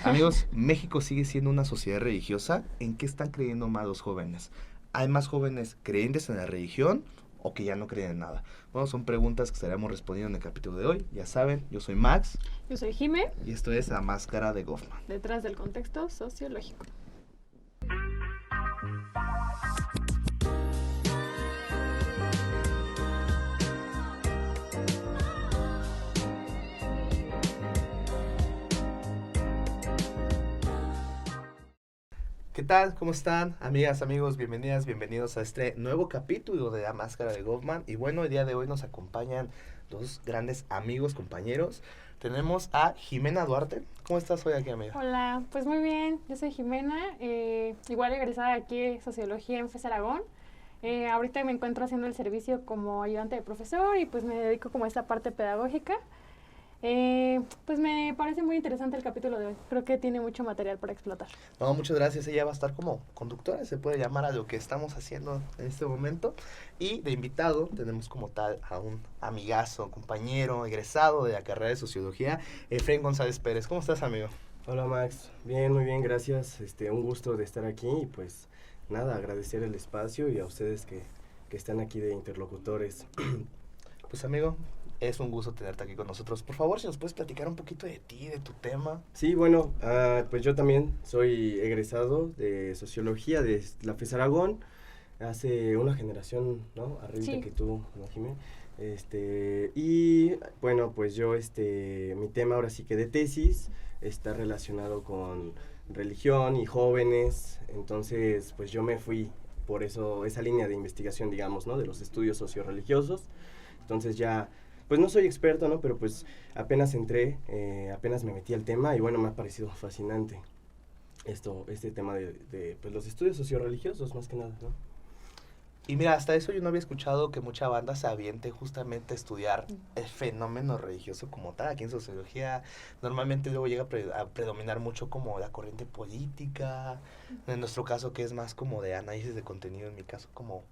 Amigos, México sigue siendo una sociedad religiosa. ¿En qué están creyendo más los jóvenes? ¿Hay más jóvenes creyentes en la religión o que ya no creen en nada? Bueno, son preguntas que estaremos respondiendo en el capítulo de hoy. Ya saben, yo soy Max. Yo soy Jime. Y esto es La Máscara de Goffman. Detrás del contexto sociológico. ¿Qué tal? ¿Cómo están? Amigas, amigos, bienvenidas, bienvenidos a este nuevo capítulo de La Máscara de Goffman. Y bueno, el día de hoy nos acompañan dos grandes amigos, compañeros. Tenemos a Jimena Duarte. ¿Cómo estás hoy aquí, amiga? Hola, pues muy bien. Yo soy Jimena, igual egresada aquí de Sociología en FES Aragón. Ahorita me encuentro haciendo el servicio como ayudante de profesor y pues me dedico como a esta parte pedagógica. Pues me parece muy interesante el capítulo de hoy. Creo que tiene mucho material para explotar. No, muchas gracias. Ella va a estar como conductora, se puede llamar a lo que estamos haciendo en este momento. Y de invitado tenemos como tal a un amigazo, compañero, egresado de la carrera de Sociología, Efraín González Pérez. ¿Cómo estás, amigo? Hola, Max. Bien, muy bien, gracias. Un gusto de estar aquí y pues nada, agradecer el espacio y a ustedes que están aquí de interlocutores. Pues, amigo, es un gusto tenerte aquí con nosotros. Por favor, si nos puedes platicar un poquito de ti, de tu tema. Sí, bueno, pues yo también soy egresado de Sociología de la FES Aragón, hace una generación, ¿no? Arribita Sí. que tú, ¿no, Jimé? Y bueno, pues yo, mi tema ahora sí que de tesis está relacionado con religión y jóvenes, entonces pues yo me fui por eso, esa línea de investigación, digamos, ¿no? De los estudios socioreligiosos, entonces ya, pues no soy experto, ¿no? Pero pues apenas entré, apenas me metí al tema y bueno, me ha parecido fascinante este tema de pues los estudios socioreligiosos más que nada, ¿no? Y mira, hasta eso yo no había escuchado que mucha banda se aviente justamente a estudiar el fenómeno religioso como tal. Aquí en Sociología normalmente luego llega a predominar mucho como la corriente política, en nuestro caso que es más como de análisis de contenido, en mi caso como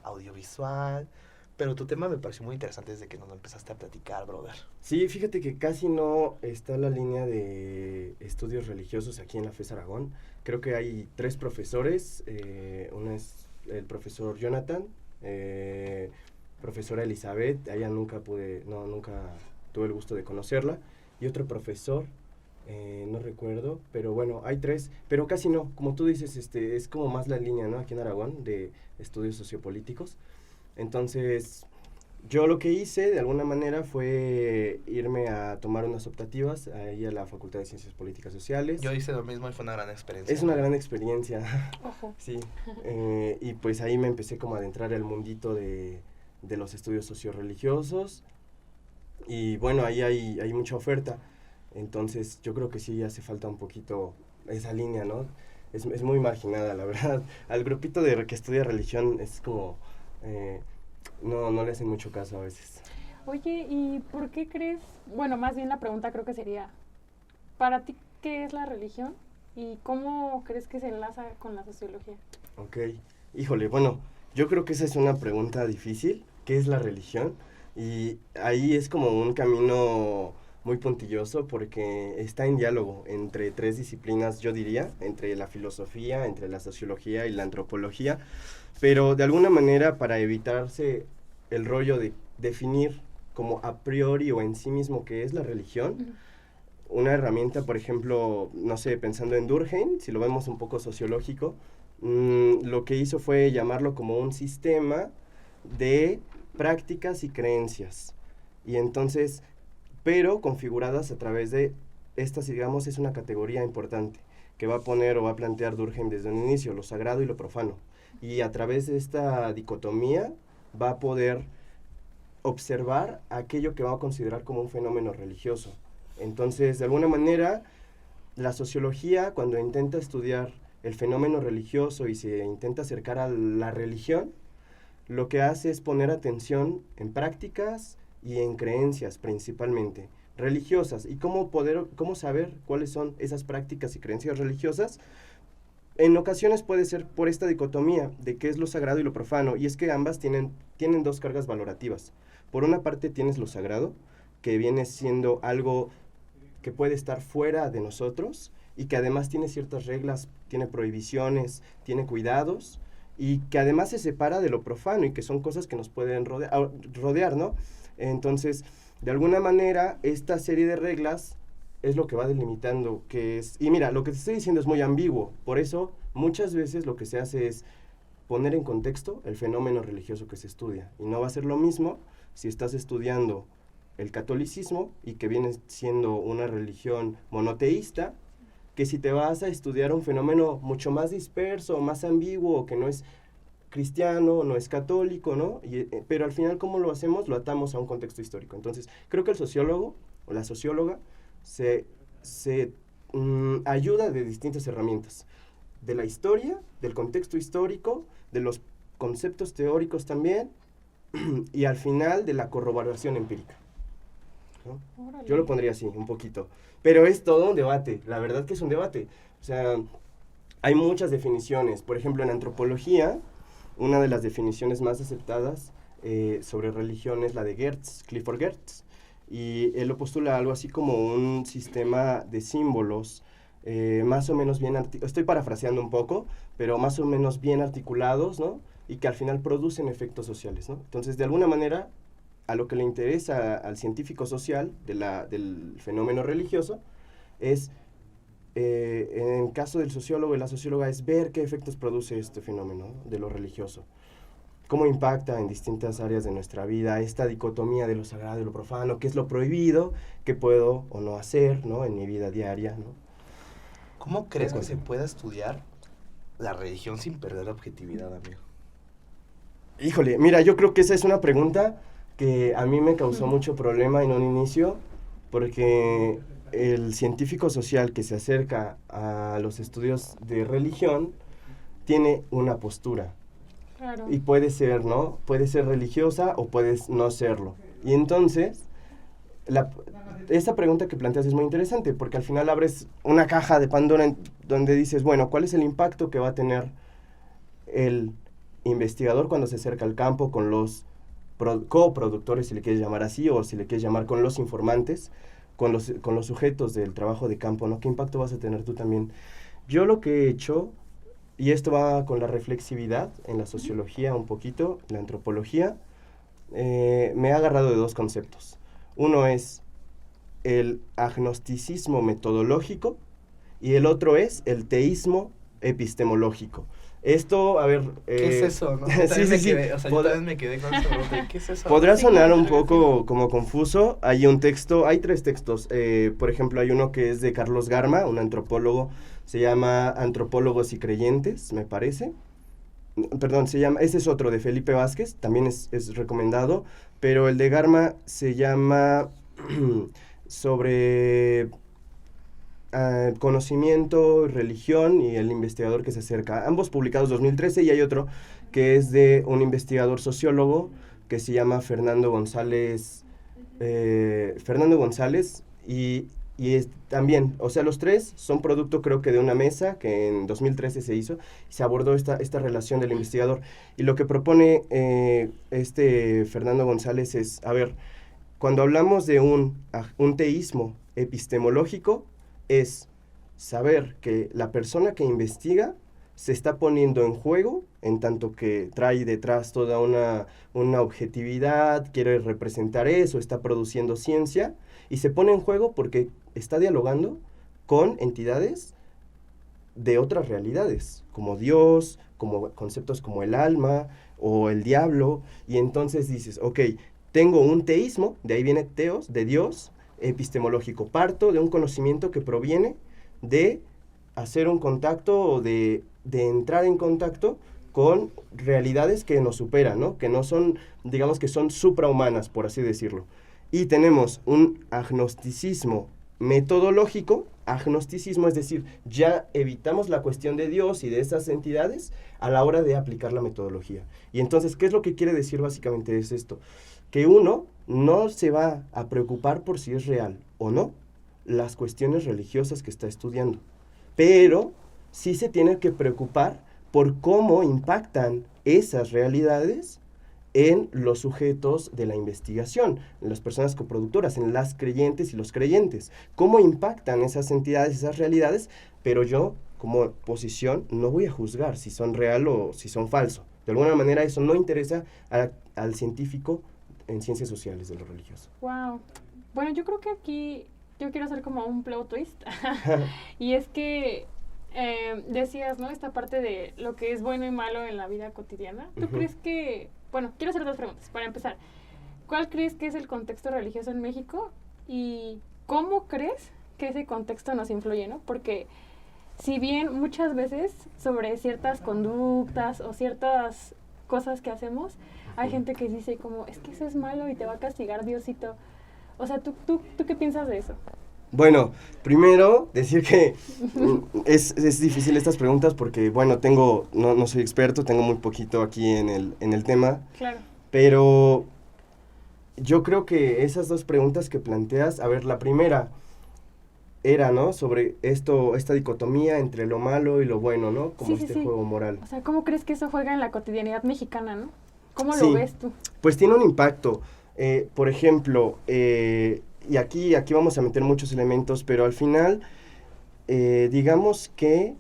audiovisual. Pero tu tema me pareció muy interesante desde que nos lo empezaste a platicar, brother. Sí, fíjate que casi no está la línea de estudios religiosos aquí en la FES Aragón. Creo que hay 3 profesores, uno es el profesor Jonathan, profesora Elizabeth, a ella nunca tuve el gusto de conocerla, y otro profesor, no recuerdo, pero bueno, hay 3, pero casi no, como tú dices, es como más la línea, ¿no? Aquí en Aragón, de estudios sociopolíticos. Entonces, yo lo que hice de alguna manera fue irme a tomar unas optativas ahí a la Facultad de Ciencias Políticas Sociales. Yo hice lo mismo y fue una gran experiencia. Es una gran experiencia. Ojo. Sí, y pues ahí me empecé como a adentrar al mundito de los estudios socioreligiosos y bueno, ahí hay mucha oferta, entonces yo creo que sí hace falta un poquito esa línea, ¿no? Es muy marginada, la verdad. Al grupito que estudia religión es como, no le hacen mucho caso a veces. Oye, ¿y por qué crees? Bueno, más bien la pregunta creo que sería, ¿para ti qué es la religión? ¿Y cómo crees que se enlaza con la sociología? Ok, híjole, bueno, yo creo que esa es una pregunta difícil. ¿Qué es la religión? Y ahí es como un camino muy puntilloso porque está en diálogo entre 3 disciplinas, yo diría, entre la filosofía, entre la sociología y la antropología, pero de alguna manera para evitarse el rollo de definir como a priori o en sí mismo qué es la religión, una herramienta, por ejemplo, no sé, pensando en Durkheim, si lo vemos un poco sociológico, lo que hizo fue llamarlo como un sistema de prácticas y creencias. Y entonces, pero configuradas a través de estas, digamos, es una categoría importante que va a poner o va a plantear Durkheim desde un inicio, lo sagrado y lo profano. Y a través de esta dicotomía va a poder observar aquello que va a considerar como un fenómeno religioso. Entonces, de alguna manera, la sociología, cuando intenta estudiar el fenómeno religioso y se intenta acercar a la religión, lo que hace es poner atención en prácticas y en creencias principalmente religiosas. ¿Y cómo saber cuáles son esas prácticas y creencias religiosas? En ocasiones puede ser por esta dicotomía de qué es lo sagrado y lo profano, y es que ambas tienen 2 cargas valorativas. Por una parte tienes lo sagrado, que viene siendo algo que puede estar fuera de nosotros y que además tiene ciertas reglas, tiene prohibiciones, tiene cuidados y que además se separa de lo profano y que son cosas que nos pueden rodear, ¿no? Entonces, de alguna manera, esta serie de reglas es lo que va delimitando que es... Y mira, lo que te estoy diciendo es muy ambiguo, por eso muchas veces lo que se hace es poner en contexto el fenómeno religioso que se estudia. Y no va a ser lo mismo si estás estudiando el catolicismo y que viene siendo una religión monoteísta, que si te vas a estudiar un fenómeno mucho más disperso, más ambiguo, que no es cristiano, no es católico, ¿no? Pero al final, ¿cómo lo hacemos? Lo atamos a un contexto histórico. Entonces, creo que el sociólogo o la socióloga se ayuda de distintas herramientas. De la historia, del contexto histórico, de los conceptos teóricos también, y al final de la corroboración empírica, ¿no? Yo lo pondría así, un poquito. Pero es todo un debate, la verdad que es un debate. O sea, hay muchas definiciones. Por ejemplo, en antropología, una de las definiciones más aceptadas sobre religión es la de Geertz, Clifford Geertz. Y él lo postula algo así como un sistema de símbolos más o menos bien, estoy parafraseando un poco, pero más o menos bien articulados, ¿no? Y que al final producen efectos sociales, ¿no? Entonces, de alguna manera, a lo que le interesa al científico social del fenómeno religioso es, en el caso del sociólogo y la socióloga, es ver qué efectos produce este fenómeno, ¿no?, de lo religioso. Cómo impacta en distintas áreas de nuestra vida esta dicotomía de lo sagrado y lo profano, qué es lo prohibido, qué puedo o no hacer, ¿no?, en mi vida diaria, ¿no? ¿Cómo crees que se pueda estudiar la religión sin perder la objetividad, amigo? Híjole, mira, yo creo que esa es una pregunta que a mí me causó mucho problema en un inicio, porque el científico social que se acerca a los estudios de religión tiene una postura. Claro. Y puede ser, ¿no? Puede ser religiosa o puede no serlo. Y entonces, esta pregunta que planteas es muy interesante, porque al final abres una caja de Pandora donde dices, bueno, ¿cuál es el impacto que va a tener el investigador cuando se acerca al campo con los coproductores, si le quieres llamar así, o si le quieres llamar con los informantes, con los sujetos del trabajo de campo, ¿no? ¿Qué impacto vas a tener tú también? Yo lo que he hecho, y esto va con la reflexividad en la sociología un poquito, la antropología, me he agarrado de dos conceptos. Uno es el agnosticismo metodológico y el otro es el teísmo epistemológico. Esto, a ver... ¿Qué es eso, no? Sí. O sea, yo también me quedé con esa pregunta. ¿Qué es eso? Podrá sonar un poco como confuso. Hay tres textos. Por ejemplo, hay uno que es de Carlos Garma, un antropólogo. Se llama Antropólogos y Creyentes, me parece. Perdón, ese es otro de Felipe Vázquez, también es recomendado. Pero el de Garma se llama sobre... conocimiento, religión y el investigador que se acerca. Ambos publicados 2013, y hay otro que es de un investigador sociólogo que se llama Fernando González, y es también, o sea, los tres son producto, creo que de una mesa que en 2013 se hizo, y se abordó esta relación del investigador. Y lo que propone Fernando González es, a ver, cuando hablamos de un teísmo epistemológico, es saber que la persona que investiga se está poniendo en juego, en tanto que trae detrás toda una objetividad, quiere representar eso, está produciendo ciencia, y se pone en juego porque está dialogando con entidades de otras realidades, como Dios, como conceptos como el alma o el diablo, y entonces dices, ok, tengo un teísmo, de ahí viene teos, de Dios, epistemológico. Parto de un conocimiento que proviene de hacer un contacto o de entrar en contacto con realidades que nos superan, ¿no? Que no son, digamos que son suprahumanas, por así decirlo. Y tenemos un agnosticismo metodológico, agnosticismo, es decir, ya evitamos la cuestión de Dios y de esas entidades a la hora de aplicar la metodología. Y entonces, ¿qué es lo que quiere decir básicamente? Es esto, que uno no se va a preocupar por si es real o no las cuestiones religiosas que está estudiando, pero sí se tiene que preocupar por cómo impactan esas realidades en los sujetos de la investigación, en las personas coproductoras, en las creyentes y los creyentes. ¿Cómo impactan esas entidades, esas realidades? Pero yo, como posición, no voy a juzgar si son real o si son falso. De alguna manera eso no interesa al científico en ciencias sociales de lo religioso. Wow. Bueno, yo creo que aquí yo quiero hacer como un plot twist. Y es que decías, ¿no? Esta parte de lo que es bueno y malo en la vida cotidiana. ¿Tú crees que... Bueno, quiero hacer dos preguntas. Para empezar, ¿cuál crees que es el contexto religioso en México? ¿Y cómo crees que ese contexto nos influye, ¿no? Porque si bien muchas veces sobre ciertas conductas o ciertas cosas que hacemos, hay gente que dice como, es que eso es malo y te va a castigar Diosito. O sea, ¿tú qué piensas de eso? Bueno, primero decir que es difícil estas preguntas porque, bueno, no soy experto, tengo muy poquito aquí en el tema. Claro. Pero yo creo que esas dos preguntas que planteas, a ver, la primera era, ¿no? Sobre esta dicotomía entre lo malo y lo bueno, ¿no? Como sí, juego moral. O sea, ¿cómo crees que eso juega en la cotidianidad mexicana, no? ¿Cómo Sí, lo ves tú? Pues tiene un impacto. Por ejemplo, y aquí vamos a meter muchos elementos, pero al final, digamos que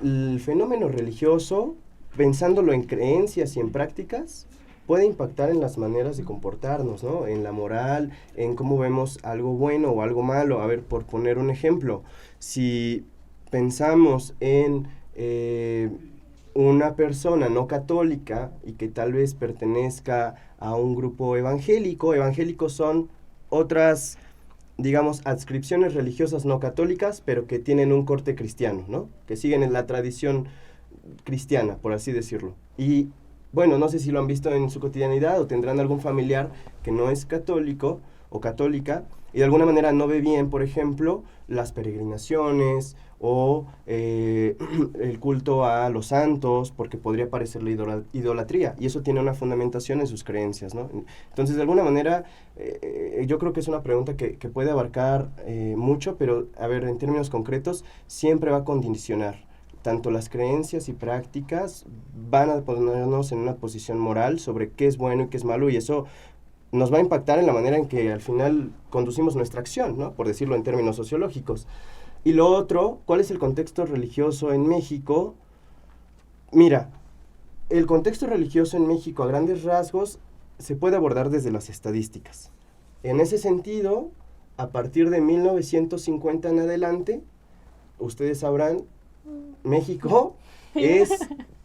el fenómeno religioso, pensándolo en creencias y en prácticas, puede impactar en las maneras de comportarnos, ¿no? En la moral, en cómo vemos algo bueno o algo malo. A ver, por poner un ejemplo, si pensamos en una persona no católica y que tal vez pertenezca a un grupo evangélico, evangélicos son otras, digamos, adscripciones religiosas no católicas, pero que tienen un corte cristiano, ¿no? Que siguen en la tradición cristiana, por así decirlo. Y bueno, no sé si lo han visto en su cotidianidad o tendrán algún familiar que no es católico o católica y de alguna manera no ve bien, por ejemplo, las peregrinaciones o el culto a los santos, porque podría parecer la idolatría, y eso tiene una fundamentación en sus creencias, ¿no? Entonces, de alguna manera, yo creo que es una pregunta que puede abarcar mucho, pero, a ver, en términos concretos, siempre va a condicionar. Tanto las creencias y prácticas van a ponernos en una posición moral sobre qué es bueno y qué es malo, y eso nos va a impactar en la manera en que al final conducimos nuestra acción, ¿no? Por decirlo en términos sociológicos. Y lo otro, ¿cuál es el contexto religioso en México? Mira, el contexto religioso en México a grandes rasgos se puede abordar desde las estadísticas. En ese sentido, a partir de 1950 en adelante, ustedes sabrán, México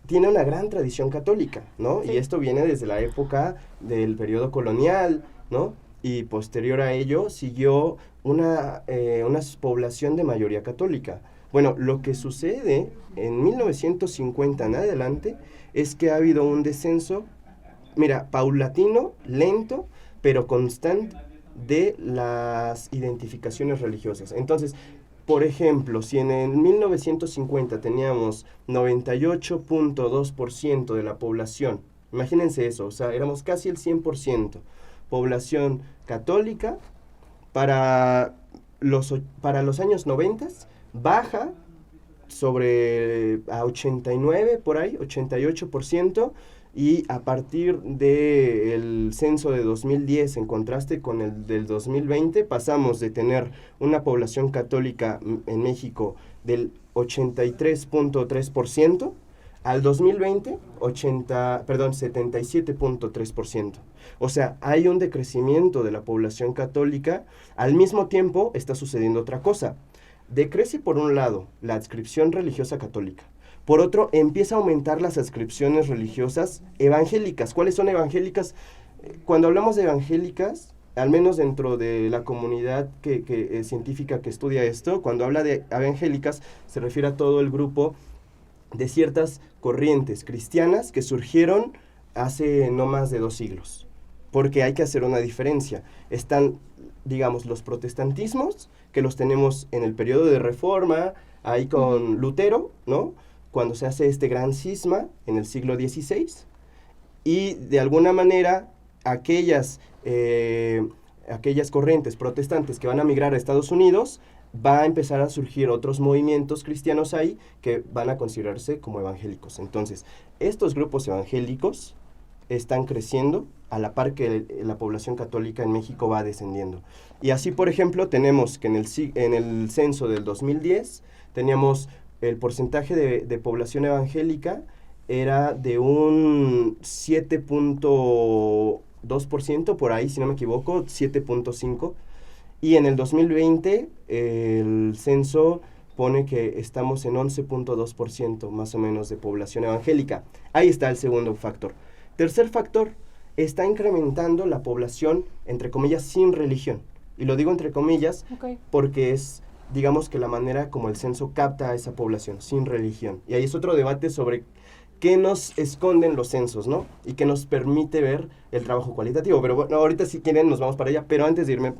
tiene una gran tradición católica, ¿no? Sí. Y esto viene desde la época del periodo colonial, ¿no? Y posterior a ello siguió una población de mayoría católica. Bueno, lo que sucede en 1950 en adelante es que ha habido un descenso, mira, paulatino, lento, pero constante de las identificaciones religiosas. Entonces, por ejemplo, si en 1950 teníamos 98.2% de la población, imagínense eso, o sea, éramos casi el 100%, población católica, para los años 90 baja a 89 por ahí, 88%, y a partir del censo de 2010, en contraste con el del 2020, pasamos de tener una población católica en México del 83.3% al 2020, 77.3%. O sea, hay un decrecimiento de la población católica. Al mismo tiempo está sucediendo otra cosa. Decrece por un lado la adscripción religiosa católica. Por otro, empieza a aumentar las adscripciones religiosas evangélicas. ¿Cuáles son evangélicas? Cuando hablamos de evangélicas, al menos dentro de la comunidad científica que estudia esto, cuando habla de evangélicas, se refiere a todo el grupo de ciertas corrientes cristianas que surgieron hace no más de 2 siglos. Porque hay que hacer una diferencia. Están, digamos, los protestantismos, que los tenemos en el periodo de Reforma, ahí con Lutero, ¿no? Cuando se hace este gran cisma en el siglo XVI, y de alguna manera aquellas corrientes protestantes que van a migrar a Estados Unidos, va a empezar a surgir otros movimientos cristianos ahí que van a considerarse como evangélicos. Entonces, estos grupos evangélicos están creciendo a la par que la población católica en México va descendiendo. Y así, por ejemplo, tenemos que en el censo del 2010 teníamos el porcentaje de población evangélica era de un 7.2%, por ahí, si no me equivoco, 7.5%. Y en el 2020 el censo pone que estamos en 11.2% más o menos de población evangélica. Ahí está el segundo factor. Tercer factor, está incrementando la población, entre comillas, sin religión. Y lo digo entre comillas porque es, digamos, que la manera como el censo capta a esa población, sin religión. Y ahí es otro debate sobre qué nos esconden los censos, ¿no? Y qué nos permite ver el trabajo cualitativo. Pero bueno, ahorita si quieren nos vamos para allá. Pero antes de irme,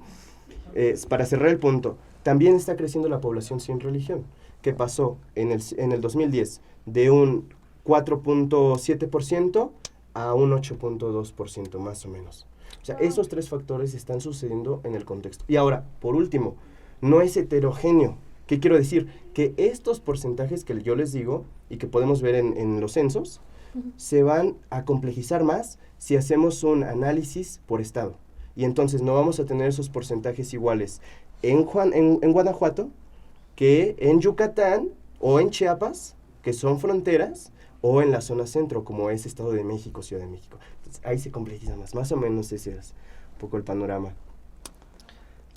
para cerrar el punto, también está creciendo la población sin religión, que pasó en el 2010 de un 4.7% a un 8.2% más o menos. O sea, esos tres factores están sucediendo en el contexto. Y ahora, por último, no es heterogéneo. ¿Qué quiero decir? Que estos porcentajes que yo les digo y que podemos ver en los censos, se van a complejizar más si hacemos un análisis por estado. Y entonces no vamos a tener esos porcentajes iguales en Guanajuato que en Yucatán o en Chiapas, que son fronteras, o en la zona centro, como es Estado de México, Ciudad de México. Entonces, ahí se complejiza más o menos ese es un poco el panorama.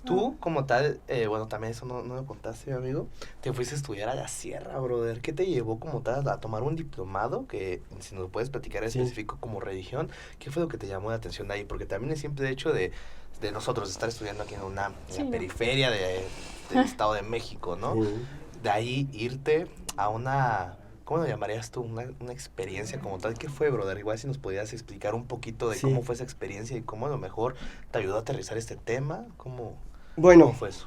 Tú, como tal, bueno, también eso no me contaste, mi amigo, te fuiste a estudiar a la sierra, brother. ¿Qué te llevó como tal a tomar un diplomado? Que si nos puedes platicar específico como religión, ¿qué fue lo que te llamó la atención de ahí? Porque también el simple hecho de nosotros estar estudiando aquí en UNAM, en la periferia del Estado de México, ¿no? Sí. De ahí irte a una... ¿Cómo lo llamarías tú? Una experiencia como tal. ¿Qué fue, brother? Igual si nos podías explicar un poquito de cómo fue esa experiencia y cómo a lo mejor te ayudó a aterrizar este tema. ¿Cómo fue eso?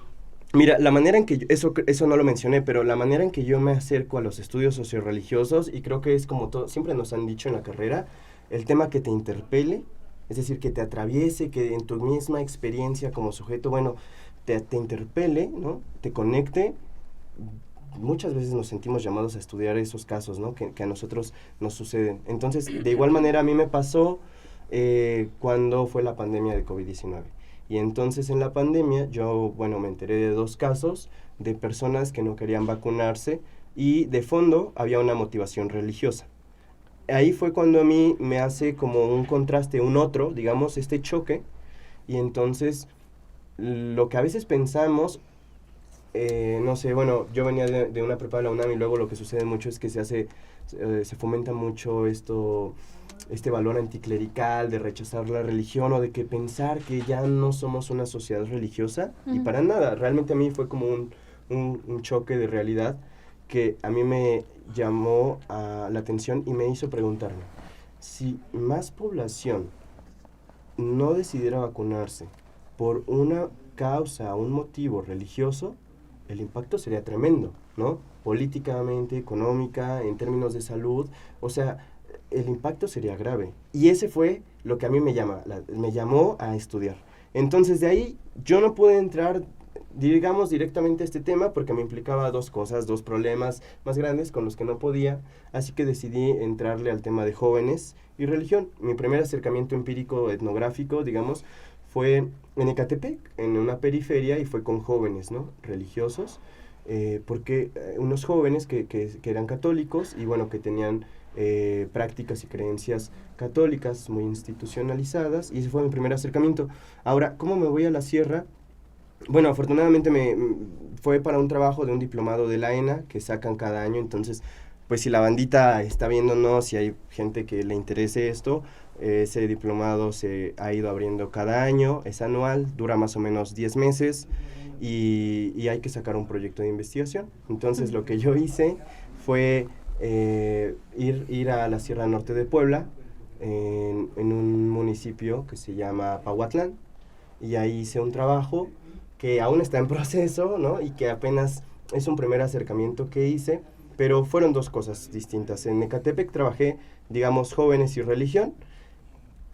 Mira, la manera en que eso no lo mencioné, pero la manera en que yo me acerco a los estudios socioreligiosos, y creo que es como siempre nos han dicho en la carrera, el tema que te interpele, es decir, que te atraviese, que en tu misma experiencia como sujeto, bueno, te interpele, ¿no? Te conecte. Muchas veces nos sentimos llamados a estudiar esos casos, ¿no? Que a nosotros nos suceden. Entonces, de igual manera, a mí me pasó cuando fue la pandemia de COVID-19. Y entonces, en la pandemia, yo, bueno, me enteré de 2 casos de personas que no querían vacunarse y, de fondo, había una motivación religiosa. Ahí fue cuando a mí me hace como un contraste, un otro, digamos, este choque. Y entonces, lo que a veces pensamos... no sé, bueno, yo venía de una prepa de la UNAM y luego lo que sucede mucho es que se fomenta mucho este valor anticlerical de rechazar la religión o de que pensar que ya no somos una sociedad religiosa y para nada, realmente a mí fue como un choque de realidad que a mí me llamó la atención y me hizo preguntarme, si más población no decidiera vacunarse por una causa, un motivo religioso, el impacto sería tremendo, ¿no? Políticamente, económica, en términos de salud, o sea, el impacto sería grave. Y ese fue lo que a mí me llamó a estudiar. Entonces, de ahí, yo no pude entrar, digamos, directamente a este tema porque me implicaba 2 cosas, 2 problemas más grandes con los que no podía, así que decidí entrarle al tema de jóvenes y religión. Mi primer acercamiento empírico etnográfico, digamos, fue en Ecatepec, en una periferia, y fue con jóvenes, ¿no? Religiosos, porque unos jóvenes que eran católicos y, bueno, que tenían prácticas y creencias católicas muy institucionalizadas, y ese fue mi primer acercamiento. Ahora, ¿cómo me voy a la sierra? Bueno, afortunadamente fue para un trabajo de un diplomado de la ENA que sacan cada año, entonces, pues si la bandita está viéndonos, si hay gente que le interese esto, ese diplomado se ha ido abriendo cada año, es anual, dura más o menos 10 meses y hay que sacar un proyecto de investigación. Entonces lo que yo hice fue ir a la Sierra Norte de Puebla, en un municipio que se llama Pahuatlán, y ahí hice un trabajo que aún está en proceso, ¿no? Y que apenas es un primer acercamiento que hice, pero fueron 2 cosas distintas. En Ecatepec trabajé, digamos, jóvenes y religión,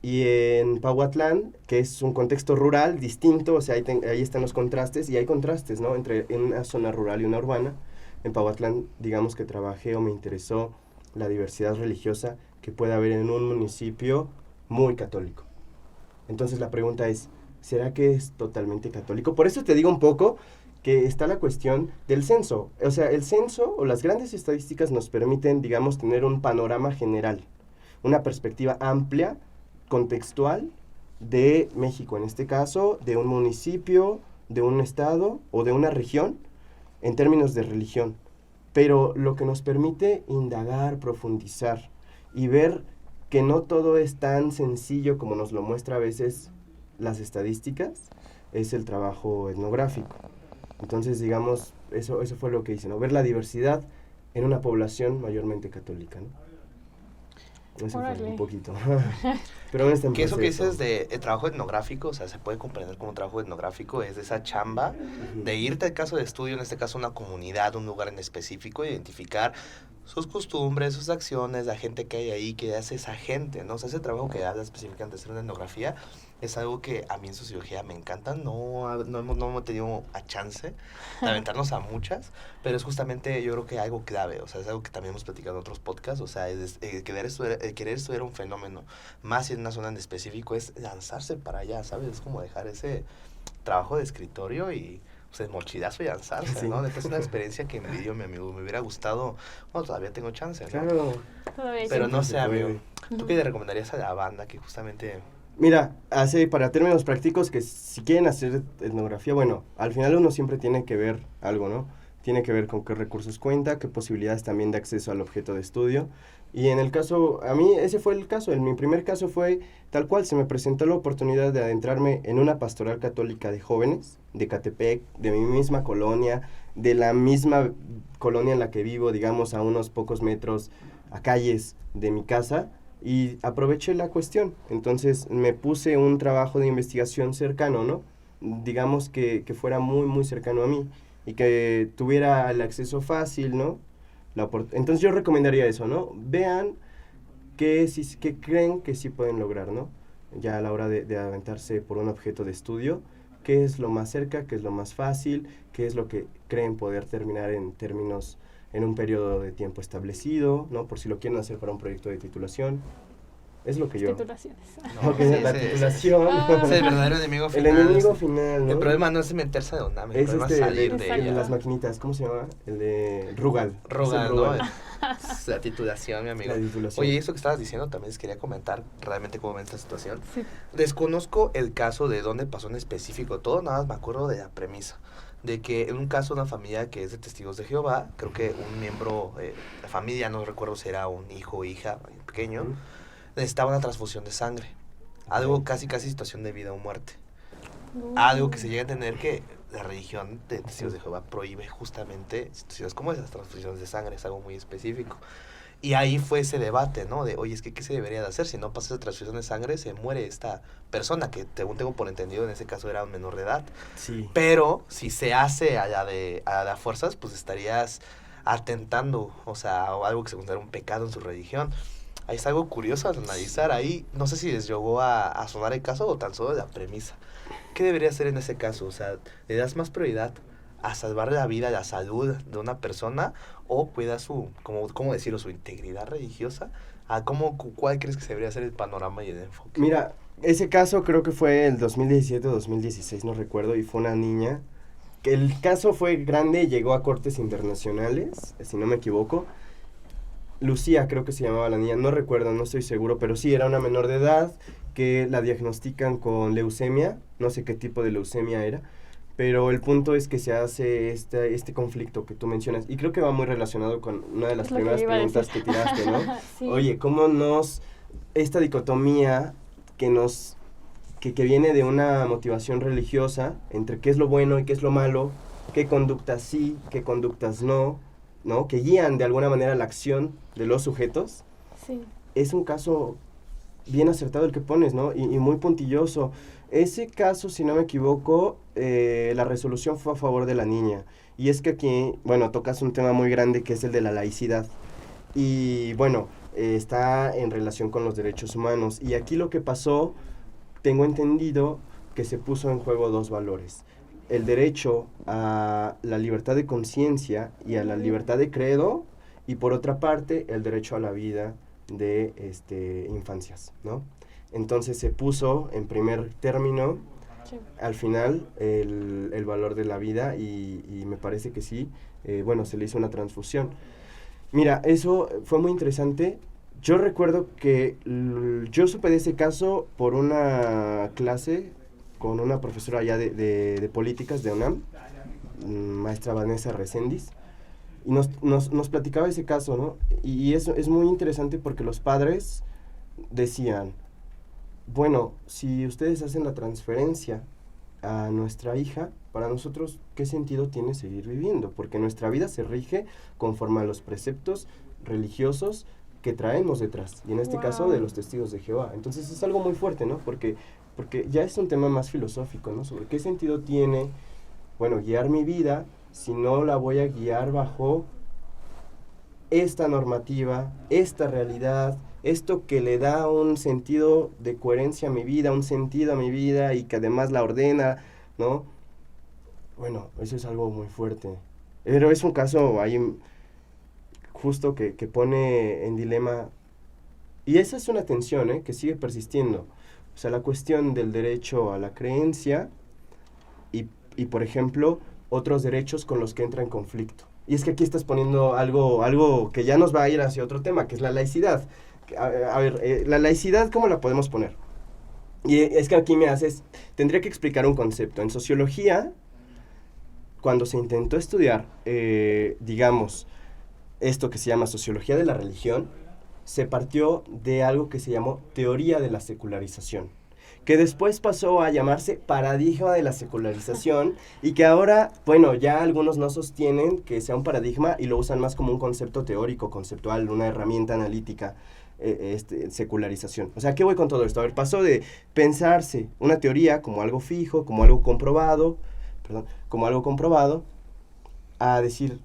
y en Pahuatlán, que es un contexto rural distinto, o sea, ahí están los contrastes, y hay contrastes, ¿no? Entre una zona rural y una urbana. En Pahuatlán, digamos que trabajé o me interesó la diversidad religiosa que puede haber en un municipio muy católico. Entonces la pregunta es, ¿será que es totalmente católico? Por eso te digo un poco que está la cuestión del censo. O sea, el censo o las grandes estadísticas nos permiten, digamos, tener un panorama general, una perspectiva amplia, contextual, de México, en este caso, de un municipio, de un estado o de una región, en términos de religión. Pero lo que nos permite indagar, profundizar y ver que no todo es tan sencillo como nos lo muestra a veces las estadísticas, es el trabajo etnográfico. Entonces, digamos, eso fue lo que hice, ¿no? Ver la diversidad en una población mayormente católica, ¿no? Eso fue un poquito. Pero en este que eso que dices de trabajo etnográfico, o sea, se puede comprender como trabajo etnográfico, es esa chamba de irte al caso de estudio, en este caso una comunidad, un lugar en específico, identificar sus costumbres, sus acciones, la gente que hay ahí, que hace esa gente, ¿no? O sea, ese trabajo que habla específicamente de hacer una etnografía es algo que a mí en sociología me encanta, no hemos tenido a chance de aventarnos a muchas, pero es justamente yo creo que algo clave, o sea, es algo que también hemos platicado en otros podcasts, o sea, querer estudiar un fenómeno, más en una zona en específico, es lanzarse para allá, ¿sabes? Es como dejar ese trabajo de escritorio y pues el mochilazo y lanzarse, Sí. ¿no? Neta, es una experiencia que envidio, mi amigo, me hubiera gustado, bueno, todavía tengo chance, ¿no? Claro. Pero no sé, se puede. amigo, ¿tú qué le recomendarías a la banda que justamente... Mira, para términos prácticos, que si quieren hacer etnografía, bueno, al final uno siempre tiene que ver algo, ¿no? Tiene que ver con qué recursos cuenta, qué posibilidades también de acceso al objeto de estudio. Y en el caso, a mí ese fue el caso, en mi primer caso fue tal cual, se me presentó la oportunidad de adentrarme en una pastoral católica de jóvenes, de Catepec, de mi misma colonia, de la misma colonia en la que vivo, digamos, a unos pocos metros, a calles de mi casa, y aproveché la cuestión. Entonces me puse un trabajo de investigación cercano, ¿no? Digamos que fuera muy, muy cercano a mí y que tuviera el acceso fácil, ¿no? Entonces yo recomendaría eso, ¿no? Vean qué creen que sí pueden lograr, ¿no? Ya a la hora de aventarse por un objeto de estudio, qué es lo más cerca, qué es lo más fácil, qué es lo que creen poder terminar en un periodo de tiempo establecido, ¿no? Por si lo quieren hacer para un proyecto de titulación. Es lo que yo... Titulaciones. No, Ok, la titulación. Es el verdadero enemigo El final. enemigo final, ¿no? El problema no es meterse de UNAM, el Es problema es salir de el de ella. las maquinitas, ¿cómo se llama? El de Rugal. Rogan, Es el ¿no? Rugal. La titulación, mi amigo. La titulación. Oye, eso que estabas diciendo también les quería comentar realmente cómo ven esta situación. Sí. Desconozco el caso de dónde pasó en específico todo, nada más me acuerdo de la premisa. De que en un caso una familia que es de testigos de Jehová, creo que un miembro de la familia, no recuerdo si era un hijo o hija pequeño, necesitaba una transfusión de sangre. Algo casi situación de vida o muerte. Algo que se llega a entender que la religión de testigos de Jehová prohíbe justamente situaciones como esas transfusiones de sangre, es algo muy específico. Y ahí fue ese debate, ¿no? De, oye, es que ¿qué se debería de hacer? Si no pasa esa transfusión de sangre, se muere esta persona, que según tengo por entendido, en ese caso era un menor de edad. Sí. Pero si se hace a la fuerzas, pues estarías atentando, o sea, o algo que se considera un pecado en su religión. Ahí es algo curioso a analizar. Ahí no sé si les llegó a sonar el caso o tan solo la premisa. ¿Qué debería hacer en ese caso? O sea, ¿le das más prioridad a salvar la vida, la salud de una persona o cuida su, ¿cómo decirlo, su integridad religiosa? ¿Cuál crees que se debería hacer el panorama y el enfoque? Mira, ese caso creo que fue el 2017 o 2016, no recuerdo, y fue una niña. Que el caso fue grande, llegó a cortes internacionales, si no me equivoco. Lucía creo que se llamaba la niña, no recuerdo, no estoy seguro, pero sí, era una menor de edad que la diagnostican con leucemia, no sé qué tipo de leucemia era, pero el punto es que se hace este conflicto que tú mencionas, y creo que va muy relacionado con una de las primeras preguntas que tiraste, ¿no? Sí. Oye, ¿cómo esta dicotomía que viene de una motivación religiosa entre qué es lo bueno y qué es lo malo, qué conductas sí, qué conductas no, que guían de alguna manera la acción de los sujetos, Sí. es un caso bien acertado el que pones, ¿no? Y muy puntilloso. Ese caso, si no me equivoco, la resolución fue a favor de la niña. Y es que aquí, bueno, tocas un tema muy grande que es el de la laicidad. Y bueno, está en relación con los derechos humanos. Y aquí lo que pasó, tengo entendido que se puso en juego dos valores. El derecho a la libertad de conciencia y a la libertad de credo, y por otra parte, el derecho a la vida de infancias, ¿no? Entonces se puso en primer término, Sí. al final, el valor de la vida y me parece que sí, bueno, se le hizo una transfusión. Mira, eso fue muy interesante. Yo recuerdo que yo supe de ese caso por una clase con una profesora allá de políticas de UNAM, maestra Vanessa Reséndiz, y nos platicaba ese caso, ¿no? Y eso es muy interesante porque los padres decían, bueno, si ustedes hacen la transferencia a nuestra hija, para nosotros, ¿qué sentido tiene seguir viviendo? Porque nuestra vida se rige conforme a los preceptos religiosos que traemos detrás, y en este caso de los testigos de Jehová. Entonces es algo muy fuerte, ¿no? Porque ya es un tema más filosófico, ¿no? Sobre qué sentido tiene, bueno, guiar mi vida si no la voy a guiar bajo esta normativa, esta realidad, esto que le da un sentido de coherencia a mi vida, un sentido a mi vida y que además la ordena, ¿no? Bueno, eso es algo muy fuerte. Pero es un caso ahí justo que pone en dilema, y esa es una tensión, que sigue persistiendo. O sea, la cuestión del derecho a la creencia y por ejemplo, otros derechos con los que entra en conflicto. Y es que aquí estás poniendo algo que ya nos va a ir hacia otro tema, que es la laicidad. A ver, la laicidad, ¿cómo la podemos poner? Y es que aquí tendría que explicar un concepto. En sociología, cuando se intentó estudiar, digamos, esto que se llama sociología de la religión, se partió de algo que se llamó teoría de la secularización, que después pasó a llamarse paradigma de la secularización y que ahora, bueno, ya algunos no sostienen que sea un paradigma y lo usan más como un concepto teórico, conceptual, una herramienta analítica, secularización. O sea, ¿qué voy con todo esto? A ver, pasó de pensarse una teoría como algo fijo, como algo comprobado, a decir,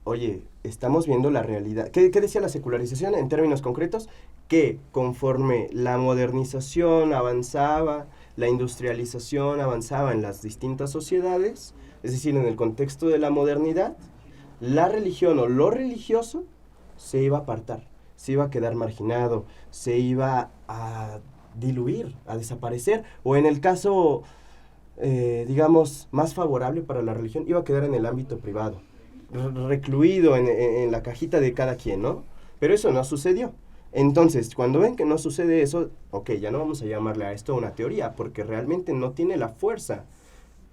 oye, estamos viendo la realidad. ¿Qué decía la secularización en términos concretos? Que conforme la modernización avanzaba, la industrialización avanzaba en las distintas sociedades, es decir, en el contexto de la modernidad, la religión o lo religioso se iba a apartar, se iba a quedar marginado, se iba a diluir, a desaparecer, o en el caso, digamos, más favorable para la religión, iba a quedar en el ámbito privado, recluido en la cajita de cada quien, ¿no? Pero eso no sucedió. Entonces, cuando ven que no sucede eso, ok, ya no vamos a llamarle a esto una teoría, porque realmente no tiene la fuerza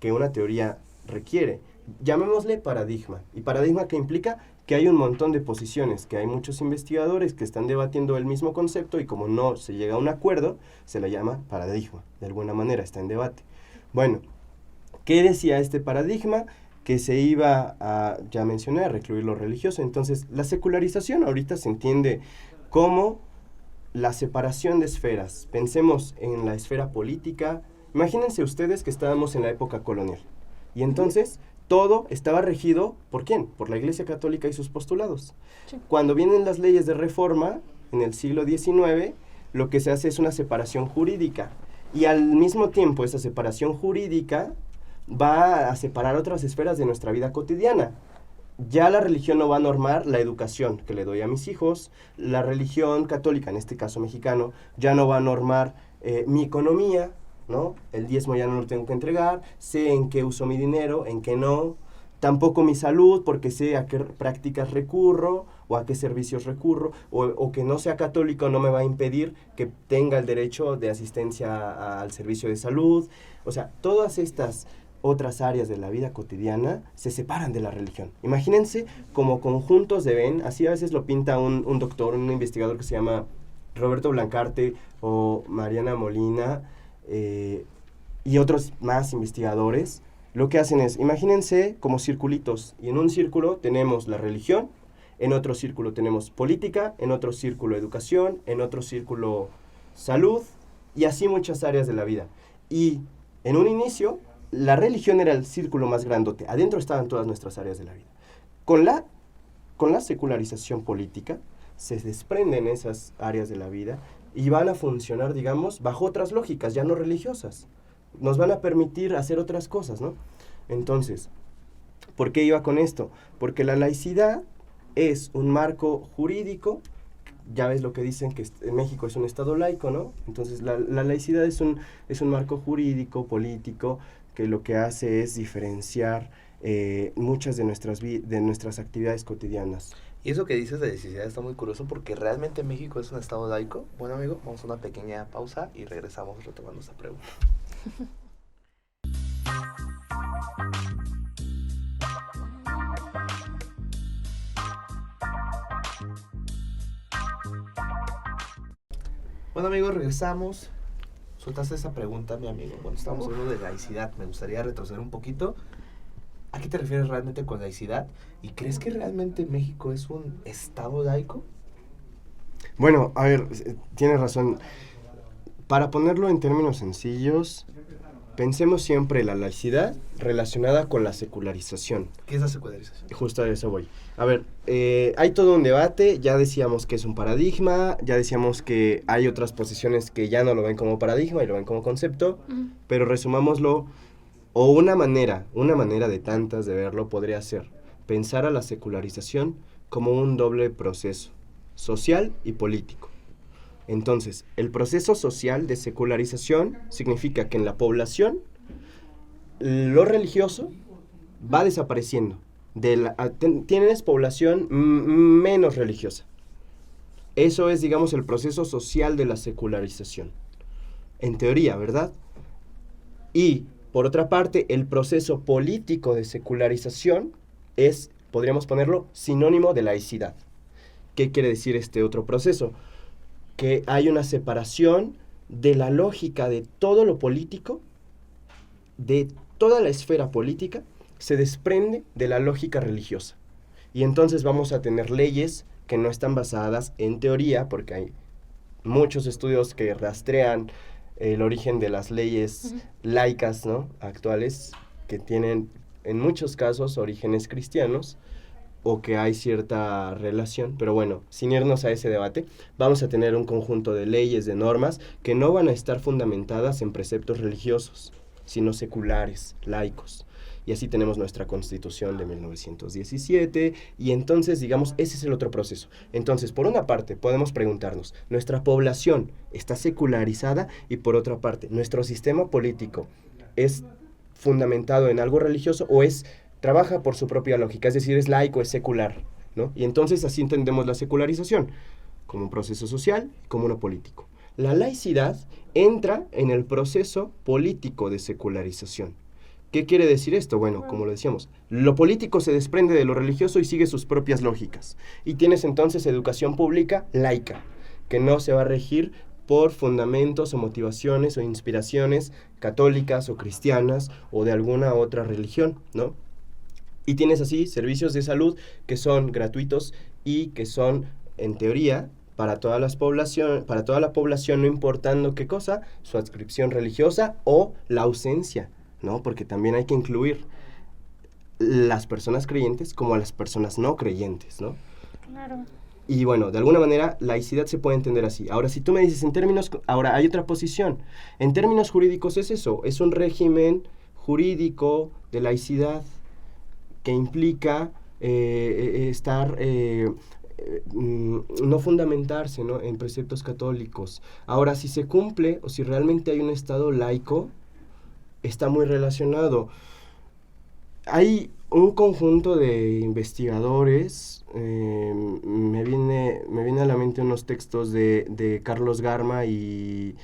que una teoría requiere. Llamémosle paradigma. ¿Y paradigma qué implica? Que hay un montón de posiciones, que hay muchos investigadores que están debatiendo el mismo concepto y como no se llega a un acuerdo, se le llama paradigma. De alguna manera está en debate. Bueno, ¿qué decía este paradigma? Que se iba a, ya mencioné, a recluir lo religioso. Entonces, la secularización ahorita se entiende como la separación de esferas. Pensemos en la esfera política. Imagínense ustedes que estábamos en la época colonial. Y entonces, todo estaba regido, ¿por quién? Por la Iglesia Católica y sus postulados. Sí. Cuando vienen las leyes de reforma, en el siglo XIX, lo que se hace es una separación jurídica. Y al mismo tiempo, esa separación jurídica va a separar otras esferas de nuestra vida cotidiana. Ya la religión no va a normar la educación que le doy a mis hijos, la religión católica, en este caso mexicano, ya no va a normar mi economía, ¿no? El diezmo ya no lo tengo que entregar, sé en qué uso mi dinero, en qué no, tampoco mi salud, porque sé a qué prácticas recurro, o a qué servicios recurro, o que no sea católico no me va a impedir que tenga el derecho de asistencia al servicio de salud. O sea, todas estas otras áreas de la vida cotidiana se separan de la religión. Imagínense como conjuntos de Ben, así a veces lo pinta un doctor, un investigador que se llama Roberto Blancarte o Mariana Molina y otros más investigadores. Lo que hacen es, imagínense como circulitos, y en un círculo tenemos la religión, en otro círculo tenemos política, en otro círculo educación, en otro círculo salud, y así muchas áreas de la vida. Y en un inicio, la religión era el círculo más grandote. Adentro estaban todas nuestras áreas de la vida. Con la secularización política, se desprenden esas áreas de la vida y van a funcionar, digamos, bajo otras lógicas, ya no religiosas. Nos van a permitir hacer otras cosas, ¿no? Entonces, ¿por qué iba con esto? Porque la laicidad es un marco jurídico ya ves lo que dicen, que México es un estado laico, ¿no? Entonces la laicidad es un marco jurídico, político, que lo que hace es diferenciar muchas de nuestras actividades cotidianas. Y eso que dices de laicidad está muy curioso porque realmente México es un estado laico. Bueno, amigo, vamos a una pequeña pausa y regresamos retomando esta pregunta. Bueno, amigos, regresamos. Soltaste esa pregunta, mi amigo. Bueno, estamos hablando de laicidad. Me gustaría retroceder un poquito. ¿A qué te refieres realmente con laicidad? ¿Y crees que realmente México es un estado laico? Bueno, a ver, tienes razón. Para ponerlo en términos sencillos, pensemos siempre la laicidad relacionada con la secularización. ¿Qué es la secularización? Justo a eso voy. A ver, hay todo un debate, ya decíamos que es un paradigma, ya decíamos que hay otras posiciones que ya no lo ven como paradigma y lo ven como concepto, pero resumámoslo, o una manera de tantas de verlo podría ser pensar a la secularización como un doble proceso, social y político. Entonces, el proceso social de secularización significa que en la población lo religioso va desapareciendo. Tienes población menos religiosa. Eso es, digamos, el proceso social de la secularización. En teoría, ¿verdad? Y, por otra parte, el proceso político de secularización es, podríamos ponerlo, sinónimo de laicidad. ¿Qué quiere decir este otro proceso? Que hay una separación de la lógica de todo lo político, de toda la esfera política, se desprende de la lógica religiosa. Y entonces vamos a tener leyes que no están basadas en teoría, porque hay muchos estudios que rastrean el origen de las leyes laicas, ¿no?, actuales, que tienen en muchos casos orígenes cristianos, o que hay cierta relación, pero bueno, sin irnos a ese debate, vamos a tener un conjunto de leyes, de normas, que no van a estar fundamentadas en preceptos religiosos, sino seculares, laicos. Y así tenemos nuestra Constitución de 1917, y entonces, digamos, ese es el otro proceso. Entonces, por una parte, podemos preguntarnos, ¿nuestra población está secularizada? Y por otra parte, ¿nuestro sistema político es fundamentado en algo religioso o trabaja por su propia lógica? Es decir, es laico, es secular, ¿no? Y entonces así entendemos la secularización, como un proceso social, como uno político. La laicidad entra en el proceso político de secularización. ¿Qué quiere decir esto? Bueno, como lo decíamos, lo político se desprende de lo religioso y sigue sus propias lógicas. Y tienes entonces educación pública laica, que no se va a regir por fundamentos o motivaciones o inspiraciones católicas o cristianas o de alguna otra religión, ¿no? Y tienes así servicios de salud que son gratuitos y que son, en teoría, para toda la población, no importando qué cosa, su adscripción religiosa o la ausencia, ¿no? Porque también hay que incluir las personas creyentes como a las personas no creyentes, ¿no? Claro. Y bueno, de alguna manera, laicidad se puede entender así. Ahora, si tú me dices ahora hay otra posición. En términos jurídicos es eso, es un régimen jurídico de laicidad que implica no fundamentarse, ¿no?, en preceptos católicos. Ahora, si se cumple o si realmente hay un Estado laico, está muy relacionado. Hay un conjunto de investigadores, me viene a la mente unos textos de Carlos Garma y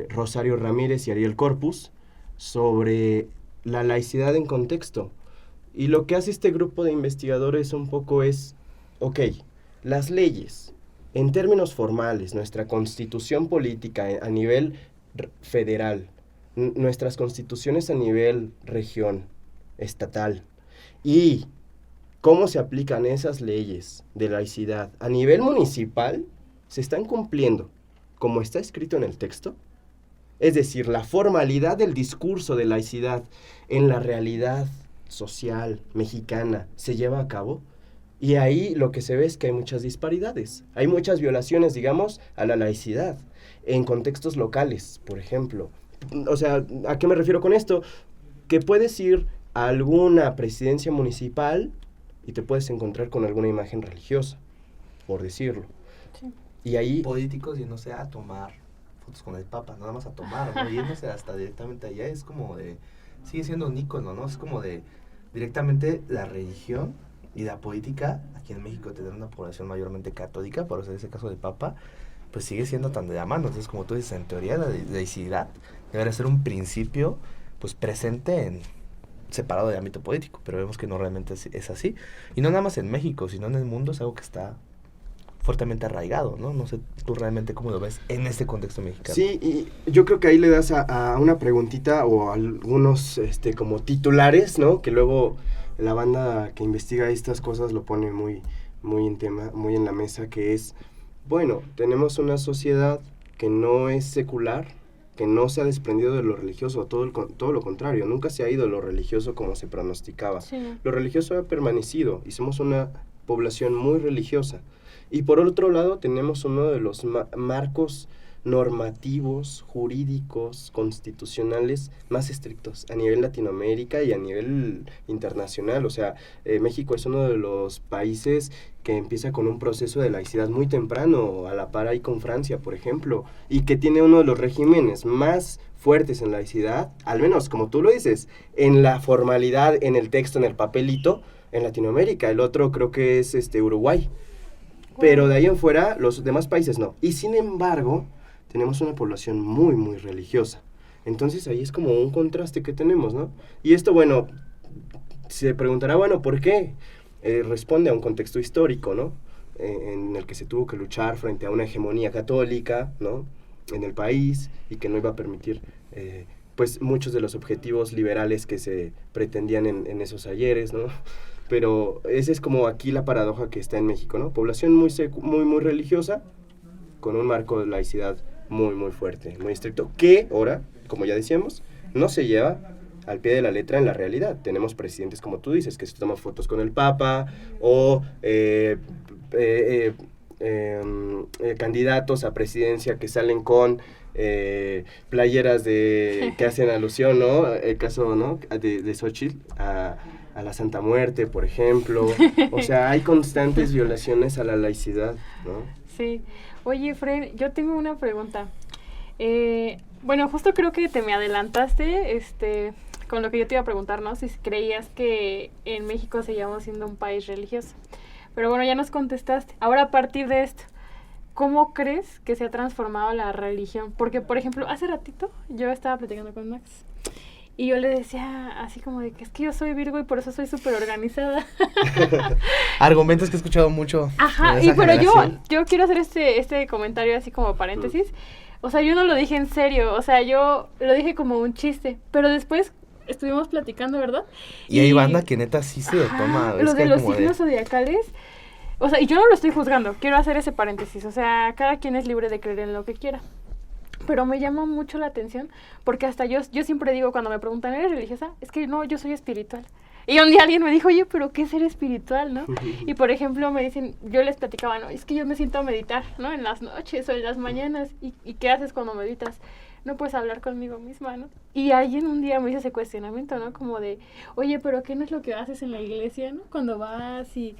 Rosario Ramírez y Ariel Corpus sobre la laicidad en contexto. Y lo que hace este grupo de investigadores un poco es, ok, las leyes, en términos formales, nuestra constitución política a nivel federal, nuestras constituciones a nivel región, estatal, y cómo se aplican esas leyes de laicidad a nivel municipal, se están cumpliendo como está escrito en el texto. Es decir, la formalidad del discurso de laicidad en la realidad social mexicana se lleva a cabo, y ahí lo que se ve es que hay muchas disparidades, hay muchas violaciones, digamos, a la laicidad en contextos locales, por ejemplo. O sea, ¿a qué me refiero con esto? Que puedes ir a alguna presidencia municipal y te puedes encontrar con alguna imagen religiosa, por decirlo. Sí. Y ahí, Políticos yéndose a tomar fotos con el Papa, nada más a tomar, ¿no? Yéndose hasta directamente allá, es como de, sigue siendo un ícono, ¿no? Es como de, directamente la religión y la política, aquí en México tener una población mayormente católica, por eso ese caso del Papa, pues sigue siendo tan de la mano. Entonces, como tú dices, en teoría la laicidad debería ser un principio, pues presente en separado del ámbito político, pero vemos que no realmente es así. Y no nada más en México, sino en el mundo es algo que está fuertemente arraigado, ¿no? No sé tú realmente cómo lo ves en este contexto mexicano. sí, y yo creo que ahí le das a una preguntita o a algunos como titulares, ¿no? Que luego la banda que investiga estas cosas lo pone muy, muy en tema, muy en la mesa, que es, bueno, tenemos una sociedad que no es secular, que no se ha desprendido de lo religioso, todo lo contrario, nunca se ha ido de lo religioso como se pronosticaba. Sí. Lo religioso ha permanecido y somos una población muy religiosa. Y por otro lado tenemos uno de los marcos normativos, jurídicos, constitucionales más estrictos a nivel Latinoamérica y a nivel internacional. O sea, México es uno de los países que empieza con un proceso de laicidad muy temprano, a la par ahí con Francia, por ejemplo, y que tiene uno de los regímenes más fuertes en laicidad, al menos como tú lo dices, en la formalidad, en el texto, en el papelito, en Latinoamérica. El otro creo que es Uruguay. Pero de ahí en fuera, los demás países no. Y sin embargo, tenemos una población muy, muy religiosa. Entonces ahí es como un contraste que tenemos, ¿no? Y esto, bueno, se preguntará, bueno, ¿por qué? Responde a un contexto histórico, ¿no? En el que se tuvo que luchar frente a una hegemonía católica, ¿no? En el país, y que no iba a permitir, pues, muchos de los objetivos liberales que se pretendían en esos ayeres, ¿no? Pero esa es como aquí la paradoja que está en México, ¿no? Población muy, muy religiosa, con un marco de laicidad muy, muy fuerte, muy estricto, que ahora, como ya decíamos, no se lleva al pie de la letra en la realidad. Tenemos presidentes, como tú dices, que se toman fotos con el Papa, o candidatos a presidencia que salen con playeras que hacen alusión, ¿no? El caso, ¿no? de Xochitl a la Santa Muerte, por ejemplo. O sea, hay constantes violaciones a la laicidad, ¿no? Sí. Oye, Fred, yo tengo una pregunta. Bueno, justo creo que te me adelantaste con lo que yo te iba a preguntar, ¿no? Si creías que en México seguíamos siendo un país religioso. Pero bueno, ya nos contestaste. Ahora, a partir de esto, ¿cómo crees que se ha transformado la religión? Porque, por ejemplo, hace ratito yo estaba platicando con Max y yo le decía así como de que es que yo soy Virgo y por eso soy súper organizada. Argumentos que he escuchado mucho. Ajá, y pero yo quiero hacer este comentario así como paréntesis. O sea, yo no lo dije en serio, o sea, yo lo dije como un chiste, pero después estuvimos platicando, ¿verdad? Y hay banda que neta sí se lo toma. Lo de los signos zodiacales, o sea, y yo no lo estoy juzgando, quiero hacer ese paréntesis, o sea, cada quien es libre de creer en lo que quiera. Pero me llama mucho la atención, porque hasta yo siempre digo, cuando me preguntan, ¿eres religiosa? Es que no, yo soy espiritual. Y un día alguien me dijo, oye, ¿pero qué es ser espiritual, no? Y por ejemplo, me dicen, yo les platicaba, no, es que yo me siento a meditar, ¿no? En las noches o en las mañanas. ¿Y qué haces cuando meditas? No puedes hablar conmigo misma, ¿no? Y alguien un día me hizo ese cuestionamiento, ¿no? Como de, oye, pero ¿qué no es lo que haces en la iglesia, no? Cuando vas y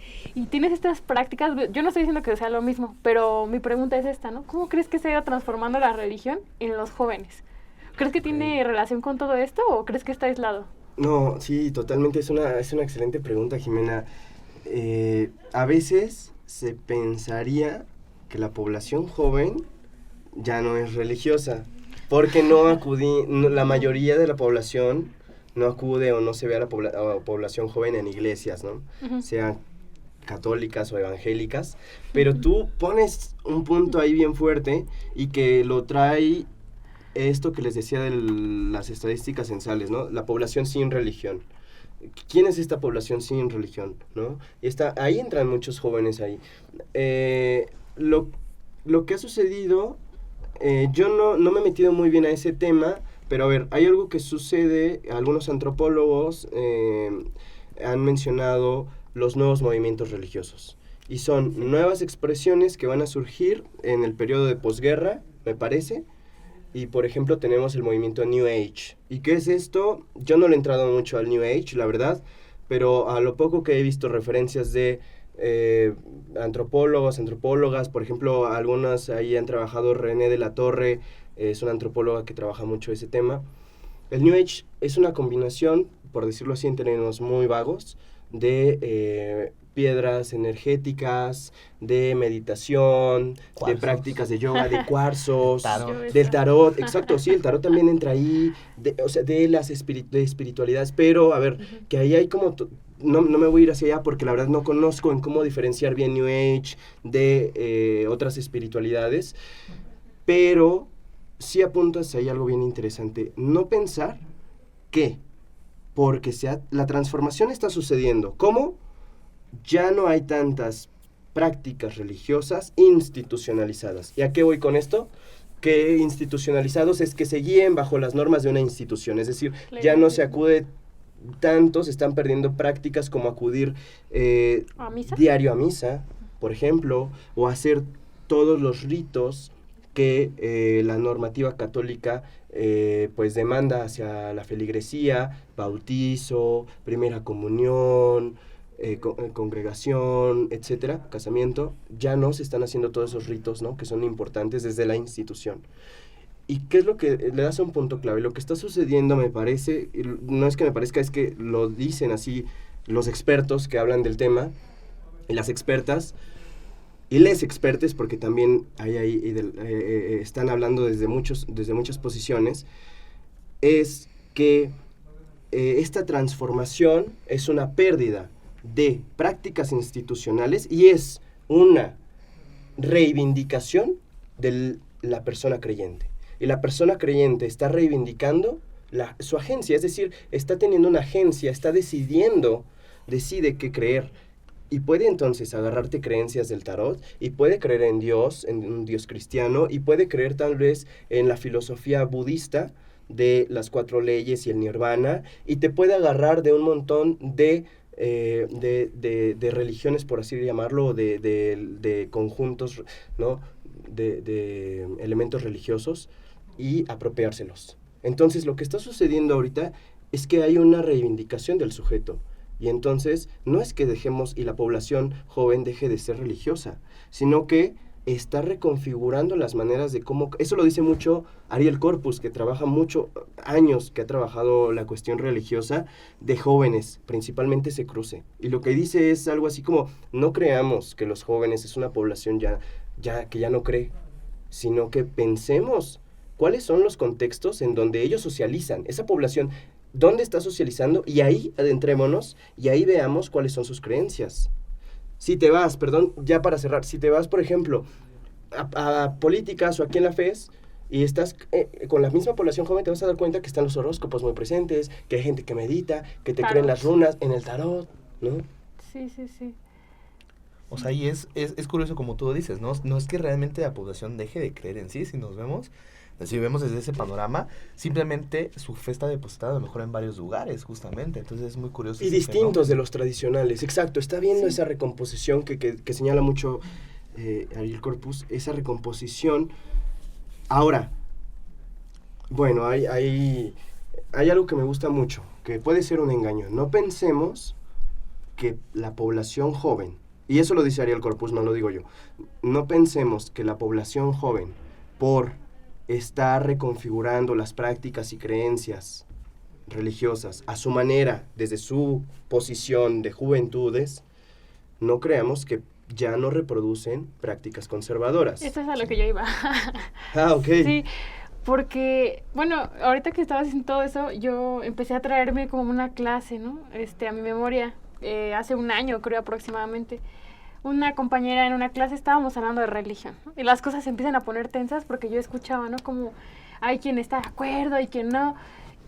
tienes estas prácticas. Yo no estoy diciendo que sea lo mismo, pero mi pregunta es esta, ¿no? ¿Cómo crees que se ha ido transformando la religión en los jóvenes? ¿Crees que tiene relación con todo esto o crees que está aislado? No, sí, totalmente, es una excelente pregunta, Jimena. A veces se pensaría que la población joven ya no es religiosa, porque la mayoría de la población no acude o no se ve a la población joven en iglesias, ¿no? Uh-huh. Sean católicas o evangélicas, pero tú pones un punto ahí bien fuerte y que lo trae esto que les decía de las estadísticas censales, ¿no? La población sin religión. ¿Quién es esta población sin religión, no? Ahí entran muchos jóvenes ahí. Lo que ha sucedido, yo no me he metido muy bien a ese tema, pero a ver, hay algo que sucede, algunos antropólogos han mencionado los nuevos movimientos religiosos. Y son nuevas expresiones que van a surgir en el periodo de posguerra, me parece. Y, por ejemplo, tenemos el movimiento New Age. ¿Y qué es esto? Yo no le he entrado mucho al New Age, la verdad, pero a lo poco que he visto referencias de antropólogos, antropólogas, por ejemplo, algunas ahí han trabajado, René de la Torre, es una antropóloga que trabaja mucho ese tema. El New Age es una combinación, por decirlo así en términos muy vagos, de piedras energéticas, de meditación, Cuarzos. de prácticas de yoga, de cuarzos, Tarot. del tarot, exacto, sí, el tarot también entra ahí, o sea, de las de espiritualidades, pero a ver, que ahí hay como, no me voy a ir hacia allá porque la verdad no conozco en cómo diferenciar bien New Age de otras espiritualidades, pero sí apuntas ahí algo bien interesante, no pensar que porque la transformación está sucediendo, ¿cómo? Ya no hay tantas prácticas religiosas institucionalizadas. ¿Y a qué voy con esto? Que institucionalizados es que se guíen bajo las normas de una institución, es decir, ya no se acude tanto, se están perdiendo prácticas como acudir ¿A misa? diario a misa, por ejemplo, o hacer todos los ritos que la normativa católica pues demanda hacia la feligresía, bautizo, primera comunión, congregación, etcétera, casamiento. Ya no se están haciendo todos esos ritos, ¿no?, que son importantes desde la institución. ¿Y qué es lo que le das a un punto clave? Lo que está sucediendo, me parece, no es que me parezca, es que lo dicen así los expertos que hablan del tema, y las expertas, y les expertes, porque también están hablando desde muchas posiciones, es que esta transformación es una pérdida de prácticas institucionales y es una reivindicación de la persona creyente. Y la persona creyente está reivindicando su agencia, es decir, está teniendo una agencia, está decide qué creer. Y puede entonces agarrarte creencias del tarot, y puede creer en Dios, en un Dios cristiano, y puede creer tal vez en la filosofía budista de las 4 leyes y el nirvana, y te puede agarrar de un montón de religiones, por así llamarlo, de conjuntos, ¿no?, de elementos religiosos, y apropiárselos. Entonces, lo que está sucediendo ahorita es que hay una reivindicación del sujeto. Y entonces, no es que dejemos y la población joven deje de ser religiosa, sino que está reconfigurando las maneras de cómo... Eso lo dice mucho Ariel Corpus, que trabaja muchos años, que ha trabajado la cuestión religiosa de jóvenes, principalmente ese cruce. Y lo que dice es algo así como, no creamos que los jóvenes es una población que ya no cree, sino que pensemos cuáles son los contextos en donde ellos socializan. Esa población, ¿dónde está socializando? Y ahí adentrémonos y ahí veamos cuáles son sus creencias. Si te vas, ya para cerrar, si te vas, por ejemplo, a políticas o aquí en la FES y estás con la misma población joven, te vas a dar cuenta que están los horóscopos muy presentes, que hay gente que medita, que te creen las runas, en el tarot, ¿no? Sí, sí, sí. O sea, y es curioso como tú dices, ¿no? No es que realmente la población deje de creer en sí, si vemos desde ese panorama, simplemente su fe está depositada a lo mejor en varios lugares, justamente. Entonces es muy curioso. Y distintos de los tradicionales, exacto. Está viendo esa recomposición que señala mucho Ariel Corpus, esa recomposición. Ahora, bueno, hay algo que me gusta mucho, que puede ser un engaño. No pensemos que la población joven, y eso lo dice Ariel Corpus, no lo digo yo, no pensemos que la población joven, por estar reconfigurando las prácticas y creencias religiosas a su manera, desde su posición de juventudes, no creamos que ya no reproducen prácticas conservadoras. Eso es a lo que yo iba. Ah, ok. Sí, porque, bueno, ahorita que estaba haciendo todo eso, yo empecé a traerme como una clase, ¿no? A mi memoria, hace un año creo aproximadamente. Una compañera en una clase estábamos hablando de religión, ¿no? Y las cosas se empiezan a poner tensas porque yo escuchaba, ¿no?, como hay quien está de acuerdo y quien no.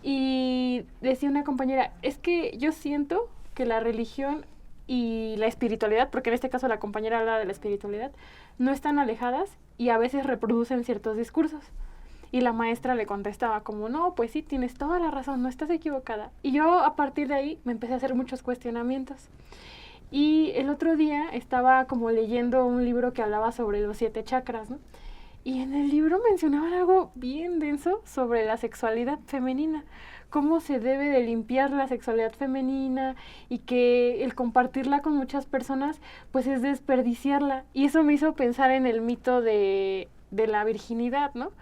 Y decía una compañera, es que yo siento que la religión y la espiritualidad, porque en este caso la compañera habla de la espiritualidad, no están alejadas y a veces reproducen ciertos discursos. Y la maestra le contestaba como, no, pues sí, tienes toda la razón, no estás equivocada. Y yo a partir de ahí me empecé a hacer muchos cuestionamientos. Y el otro día estaba como leyendo un libro que hablaba sobre los 7 chakras, ¿no? Y en el libro mencionaban algo bien denso sobre la sexualidad femenina, cómo se debe de limpiar la sexualidad femenina y que el compartirla con muchas personas pues es desperdiciarla. Y eso me hizo pensar en el mito de la virginidad, ¿no?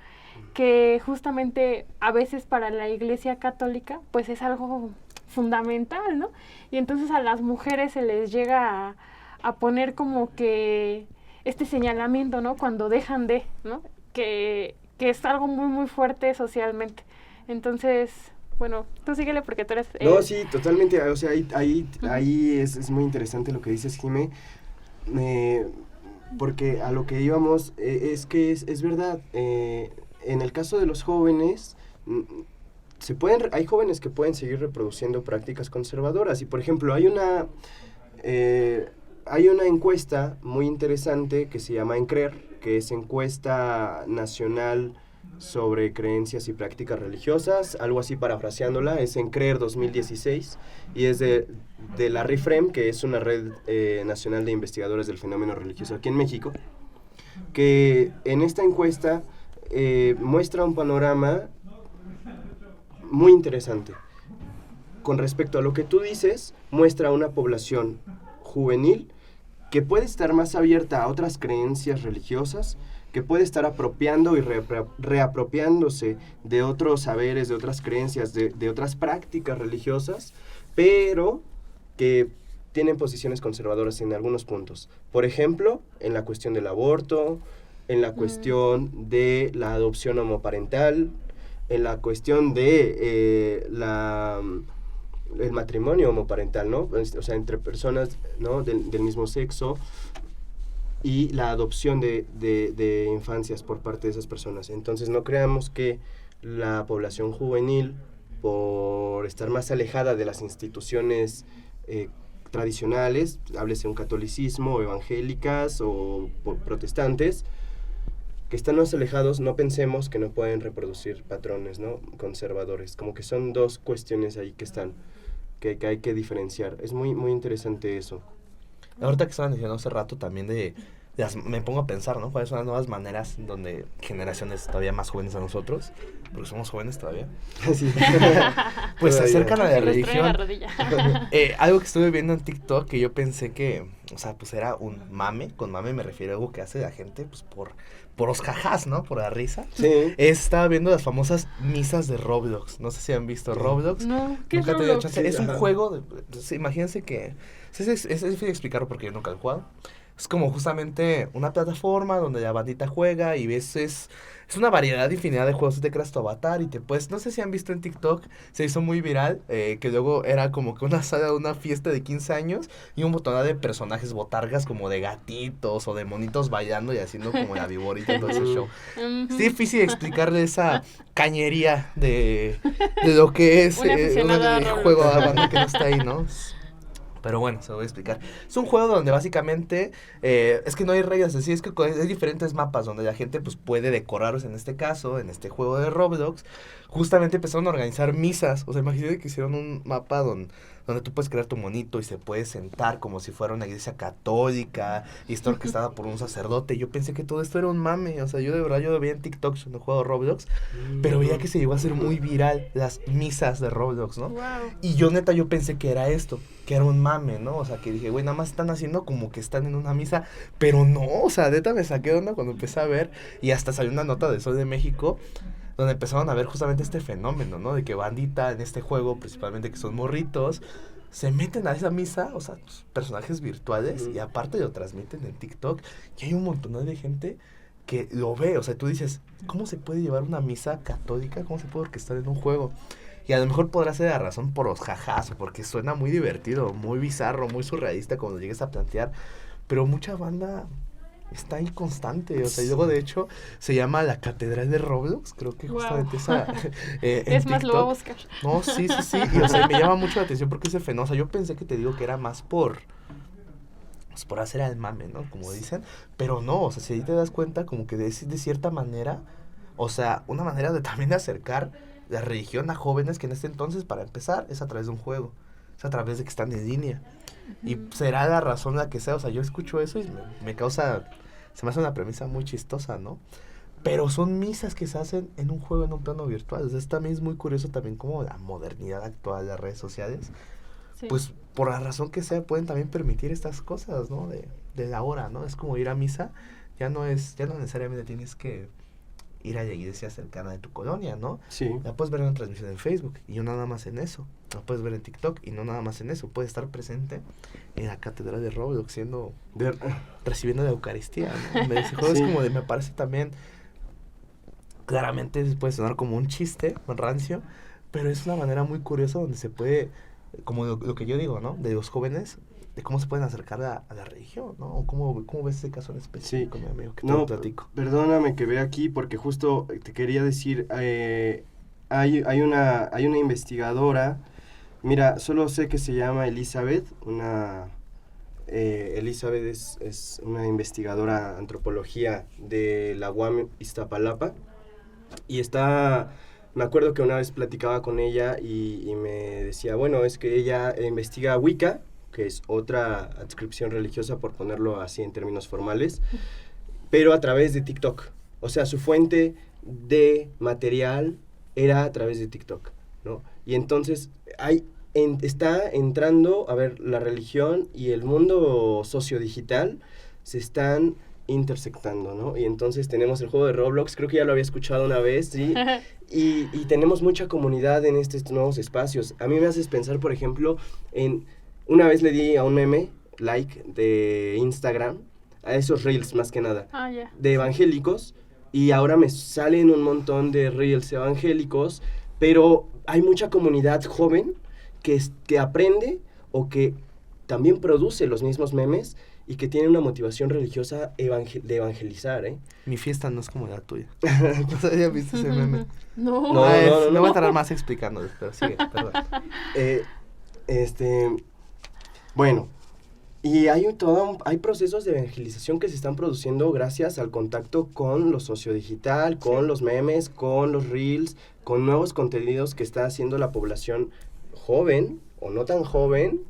Que justamente a veces para la Iglesia Católica pues es algo fundamental, ¿no? Y entonces a las mujeres se les llega a poner como que este señalamiento, ¿no? Cuando dejan de, ¿no? Que es algo muy, muy fuerte socialmente. Entonces, bueno, tú síguele porque tú eres... No, sí, totalmente, o sea, ahí es muy interesante lo que dices, Jimé, porque a lo que íbamos es que es verdad, en el caso de los jóvenes, hay jóvenes que pueden seguir reproduciendo prácticas conservadoras, y por ejemplo, hay una encuesta muy interesante que se llama ENCREER, que es Encuesta Nacional sobre Creencias y Prácticas Religiosas, algo así parafraseándola, es ENCREER 2016, y es de la RIFREM, que es una red nacional de investigadores del fenómeno religioso aquí en México, que en esta encuesta muestra un panorama muy interesante. Con respecto a lo que tú dices, muestra una población juvenil que puede estar más abierta a otras creencias religiosas, que puede estar apropiando y reapropiándose de otros saberes, de otras creencias, de otras prácticas religiosas, pero que tienen posiciones conservadoras en algunos puntos. Por ejemplo, en la cuestión del aborto, en la cuestión de la adopción homoparental, en la cuestión de el matrimonio homoparental, ¿no? O sea, entre personas, ¿no? del mismo sexo, y la adopción de infancias por parte de esas personas. Entonces, no creamos que la población juvenil, por estar más alejada de las instituciones tradicionales, háblese un catolicismo, o evangélicas, o protestantes, que están más alejados, no pensemos que no pueden reproducir patrones, ¿no? Conservadores. Como que son dos cuestiones ahí que están, que hay que diferenciar. Es muy, muy interesante eso. Ahorita que estaban diciendo hace rato también me pongo a pensar, ¿no? ¿Cuáles son las nuevas maneras donde generaciones todavía más jóvenes a nosotros, porque somos jóvenes todavía, Sí. pues se acercan a la Se les trae religión? la rodilla. Algo que estuve viendo en TikTok que yo pensé que, o sea, pues era un mame. Con mame me refiero a algo que hace la gente, pues por los jajás, ¿no? Por la risa. Sí. Estaba viendo las famosas misas de Roblox. No sé si han visto Roblox. No, ¿qué es Nunca he tenido Roblox? chance. Es un Ajá. juego imagínense que es difícil explicarlo porque yo nunca lo he jugado. Es como justamente una plataforma donde la bandita juega y ves, es una variedad infinidad de juegos. Te creas tu avatar y no sé si han visto en TikTok, se hizo muy viral, que luego era como que una sala de una fiesta de 15 años y un botonal de personajes botargas como de gatitos o de monitos bailando y haciendo como la viborita y todo ese show. Es difícil explicarle esa cañería de lo que es Una aficionada a el Roblox. juego de la banda que no está ahí, ¿no? Pero bueno, se lo voy a explicar. Es un juego donde básicamente, es que no hay reglas así, es que hay diferentes mapas donde la gente pues puede decorarlos. En este caso, en este juego de Roblox, justamente empezaron a organizar misas. O sea, imagínate que hicieron un mapa donde tú puedes crear tu monito y se puede sentar como si fuera una iglesia católica y está orquestada por un sacerdote. Yo pensé que todo esto era un mame. O sea, yo de verdad lo veía en TikTok cuando juego Roblox, pero veía que se llegó a hacer muy viral las misas de Roblox, ¿no? Wow. Y yo pensé que era esto, que era un mame, ¿no? O sea, que dije, güey, nada más están haciendo como que están en una misa, pero no, o sea, neta me saqué de onda cuando empecé a ver, y hasta salió una nota de Sol de México, donde empezaron a ver justamente este fenómeno, ¿no? De que bandita en este juego, principalmente que son morritos, se meten a esa misa, o sea, personajes virtuales, y aparte lo transmiten en TikTok, y hay un montón de gente que lo ve, o sea, tú dices, ¿cómo se puede llevar una misa católica? ¿Cómo se puede orquestar en un juego? Y a lo mejor podrá ser la razón por los jajás, o porque suena muy divertido, muy bizarro, muy surrealista cuando llegues a plantear, pero mucha banda está inconstante, o sea, y luego de hecho se llama la Catedral de Roblox, creo que Wow. justamente esa en Es más, lo voy a TikTok. buscar. No, sí, y o sea, me llama mucho la atención porque ese fenómeno, o sea, yo pensé que te digo que era más por hacer al mame, ¿no? Como dicen, pero no, o sea, si ahí te das cuenta como que de cierta manera, o sea, una manera de también acercar la religión a jóvenes que en este entonces, para empezar, es a través de un juego, es a través de que están en línea, y será la razón la que sea, o sea, yo escucho eso y me causa, se me hace una premisa muy chistosa, ¿no? pero son misas que se hacen en un juego, en un plano virtual. O sea, también es muy curioso también como la modernidad actual de las redes sociales. Sí. Pues por la razón que sea, pueden también permitir estas cosas, ¿no? De la hora, ¿no? Es como ir a misa, ya no necesariamente tienes que ir a la iglesia cercana de tu colonia, ¿no? Sí. La puedes ver en una transmisión en Facebook y no nada más en eso. La puedes ver en TikTok y no nada más en eso. Puedes estar presente en la catedral de Roblox recibiendo la Eucaristía, ¿no? Ese juego Sí. es como me parece también, claramente puede sonar como un chiste rancio, pero es una manera muy curiosa donde se puede, como lo que yo digo, ¿no? De los jóvenes, de cómo se pueden acercar a la religión, ¿no? O cómo ves ese caso en específico, mi amigo, que te lo platico. Perdóname que vea aquí porque justo te quería decir, hay una investigadora, mira, solo sé que se llama Elizabeth, Elizabeth es una investigadora antropología de la UAM Iztapalapa y me acuerdo que una vez platicaba con ella y me decía, bueno, es que ella investiga Wicca, que es otra adscripción religiosa, por ponerlo así en términos formales, pero a través de TikTok. O sea, su fuente de material era a través de TikTok, ¿no? Y entonces está entrando, a ver, la religión y el mundo sociodigital se están intersectando, ¿no? Y entonces tenemos el juego de Roblox, creo que ya lo había escuchado una vez, ¿sí? Y tenemos mucha comunidad en estos nuevos espacios. A mí me haces pensar, por ejemplo, una vez le di a un meme, like, de Instagram, a esos reels más que nada, de evangélicos, y ahora me salen un montón de reels evangélicos, pero hay mucha comunidad joven que aprende o que también produce los mismos memes y que tiene una motivación religiosa de evangelizar, ¿eh? Mi fiesta no es como la tuya. ¿No había visto ese meme? No. No voy a tardar más explicándoles, pero sigue, perdón. Bueno, y hay procesos de evangelización que se están produciendo gracias al contacto con lo sociodigital, con los memes, con los reels, con nuevos contenidos que está haciendo la población joven o no tan joven,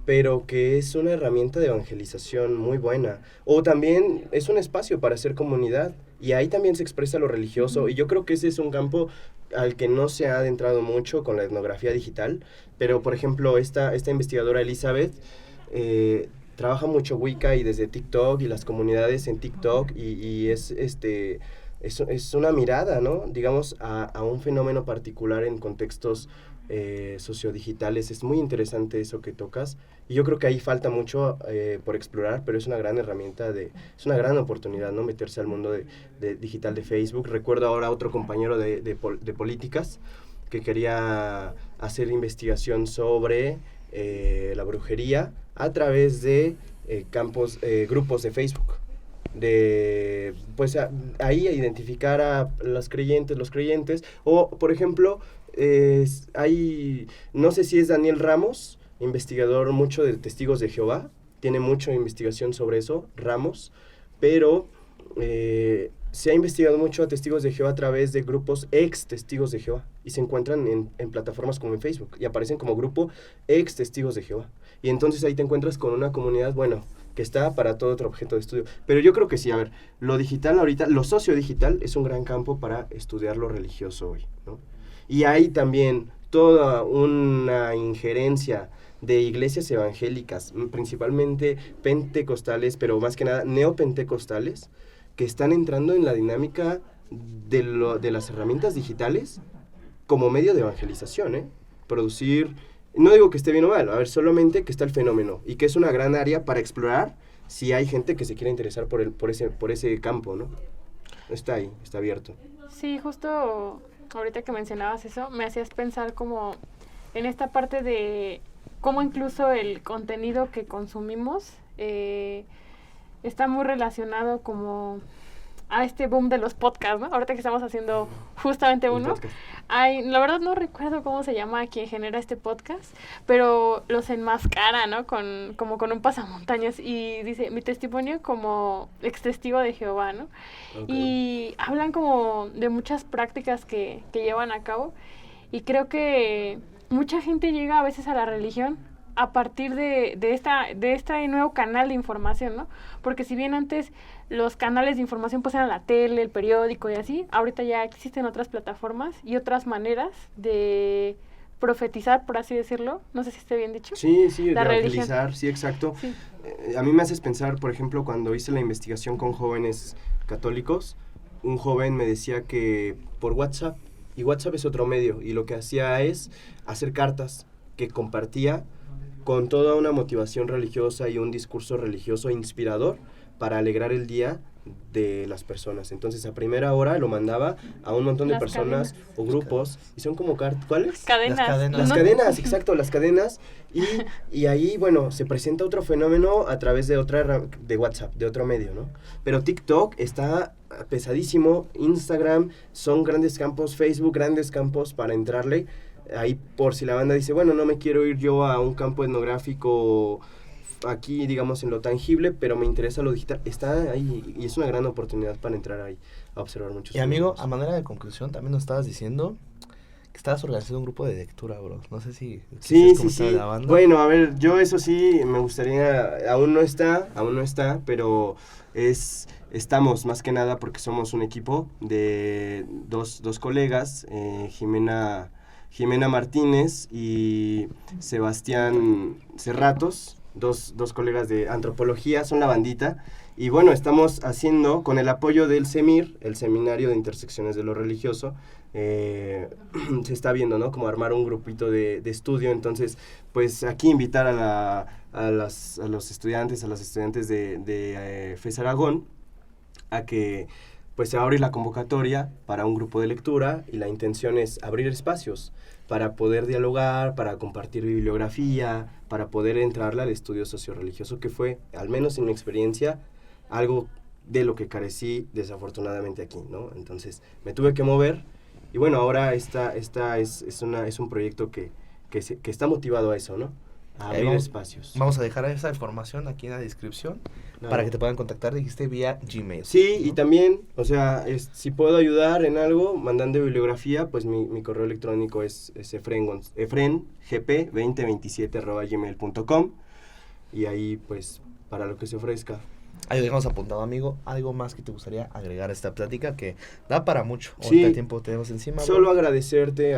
pero que es una herramienta de evangelización muy buena. O también es un espacio para hacer comunidad, y ahí también se expresa lo religioso, y yo creo que ese es un campo al que no se ha adentrado mucho con la etnografía digital, pero por ejemplo esta investigadora Elizabeth trabaja mucho Wicca y desde TikTok y las comunidades en TikTok, y es una mirada, ¿no? Digamos, a un fenómeno particular en contextos sociodigitales. Es muy interesante eso que tocas, y yo creo que ahí falta mucho por explorar, pero es una gran herramienta, es una gran oportunidad, ¿no? Meterse al mundo de digital de Facebook. Recuerdo ahora a otro compañero de políticas que quería hacer investigación sobre la brujería a través de grupos de Facebook, pues ahí a identificar a los creyentes, o por ejemplo, no sé si es Daniel Ramos, investigador mucho de Testigos de Jehová, tiene mucha investigación sobre eso, Ramos, pero se ha investigado mucho a Testigos de Jehová a través de grupos ex Testigos de Jehová, y se encuentran en plataformas como en Facebook, y aparecen como grupo ex Testigos de Jehová, y entonces ahí te encuentras con una comunidad, bueno, que está para todo otro objeto de estudio. Pero yo creo que sí, a ver, lo digital ahorita, lo sociodigital es un gran campo para estudiar lo religioso hoy, ¿no? Y hay también toda una injerencia de iglesias evangélicas, principalmente pentecostales, pero más que nada neopentecostales, que están entrando en la dinámica de las herramientas digitales como medio de evangelización, ¿eh? Producir, no digo que esté bien o mal, a ver, solamente que está el fenómeno y que es una gran área para explorar si hay gente que se quiere interesar por ese campo, ¿no? Está ahí, está abierto. Sí, justo ahorita que mencionabas eso, me hacías pensar como en esta parte de cómo incluso el contenido que consumimos está muy relacionado como a este boom de los podcasts, ¿no? Ahorita que estamos haciendo justamente uno. La verdad no recuerdo cómo se llama quien genera este podcast, pero los enmascara, ¿no? Como con un pasamontañas, y dice, mi testimonio como ex testigo de Jehová, ¿no? Okay. Y hablan como de muchas prácticas que llevan a cabo, y creo que mucha gente llega a veces a la religión a partir de este nuevo canal de información, ¿no? Porque si bien antes los canales de información pues eran la tele, el periódico y así, ahorita ya existen otras plataformas y otras maneras de profetizar, por así decirlo. No sé si esté bien dicho. Sí, de la religión. evangelizar, sí, exacto. Sí. A mí me haces pensar, por ejemplo, cuando hice la investigación con jóvenes católicos, un joven me decía que por WhatsApp, y WhatsApp es otro medio, y lo que hacía es hacer cartas que compartía con toda una motivación religiosa y un discurso religioso inspirador para alegrar el día de las personas. Entonces a primera hora lo mandaba a un montón de Las personas cadenas. o grupos, y son como ¿cuáles? Cadenas. Las cadenas. Las ¿no? cadenas, exacto, las cadenas. Y ahí, bueno, se presenta otro fenómeno a través de de WhatsApp, de otro medio, ¿no? Pero TikTok está pesadísimo, Instagram, son grandes campos, Facebook, grandes campos para entrarle. Ahí por si la banda dice, bueno, no me quiero ir yo a un campo etnográfico aquí, digamos, en lo tangible, pero me interesa lo digital. Está ahí y es una gran oportunidad para entrar ahí a observar muchos Y amigo, fenómenos. a manera de conclusión, también nos estabas diciendo que estabas organizando un grupo de lectura, bro. No sé si Sí. la banda. Bueno, a ver, yo eso sí me gustaría, aún no está, pero estamos más que nada porque somos un equipo de dos colegas, Jimena Martínez y Sebastián Cerratos, dos colegas de antropología, son la bandita. Y bueno, estamos haciendo, con el apoyo del CEMIR, el Seminario de Intersecciones de lo Religioso, se está viendo, ¿no? Como armar un grupito de estudio. Entonces, pues aquí invitar a los estudiantes, a las estudiantes de FES Aragón, a que pues se abre la convocatoria para un grupo de lectura, y la intención es abrir espacios para poder dialogar, para compartir bibliografía, para poder entrarle al estudio socioreligioso, que fue, al menos en mi experiencia, algo de lo que carecí desafortunadamente aquí, ¿no? Entonces me tuve que mover, y bueno, ahora esta es un proyecto que está motivado a eso, ¿no? A abrir espacios. Vamos a dejar esa información aquí en la descripción para que te puedan contactar, dijiste, vía Gmail. Sí, ¿no? y también, o sea, si puedo ayudar en algo, mandando bibliografía, pues mi correo electrónico es efrengp2027@gmail.com, y ahí, pues, para lo que se ofrezca. Ahí lo dejamos apuntado, amigo. ¿Algo más que te gustaría agregar a esta plática que da para mucho? Sí. Ahorita el tiempo tenemos encima. Solo bro. agradecerte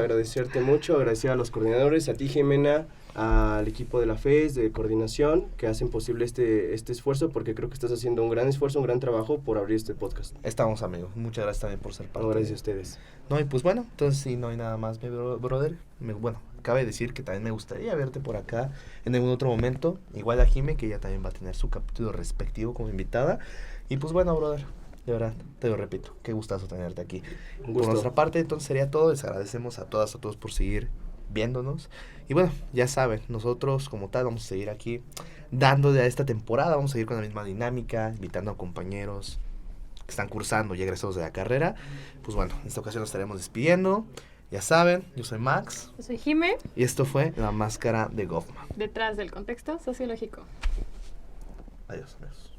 mucho, agradecer a los coordinadores, a ti, Jimena, al equipo de la FES, de coordinación, que hacen posible este esfuerzo, porque creo que estás haciendo un gran esfuerzo, un gran trabajo por abrir este podcast. Estamos, amigos. Muchas gracias también por ser parte. No, gracias a ustedes. No, y pues bueno, entonces si no hay nada más, brother. Bueno, cabe decir que también me gustaría verte por acá en algún otro momento. Igual a Jime, que ella también va a tener su capítulo respectivo como invitada. Y pues bueno, brother, de verdad, te lo repito, qué gustazo tenerte aquí. Un Por gusto. nuestra parte, entonces sería todo. Les agradecemos a todas, a todos por seguir viéndonos. Y bueno, ya saben, nosotros como tal vamos a seguir aquí dándole a esta temporada. Vamos a seguir con la misma dinámica, invitando a compañeros que están cursando y egresados de la carrera. Pues bueno, en esta ocasión nos estaremos despidiendo. Ya saben, yo soy Max. Yo soy Jime, Y esto fue La Máscara de Goffman. detrás del contexto sociológico. Adiós, amigos.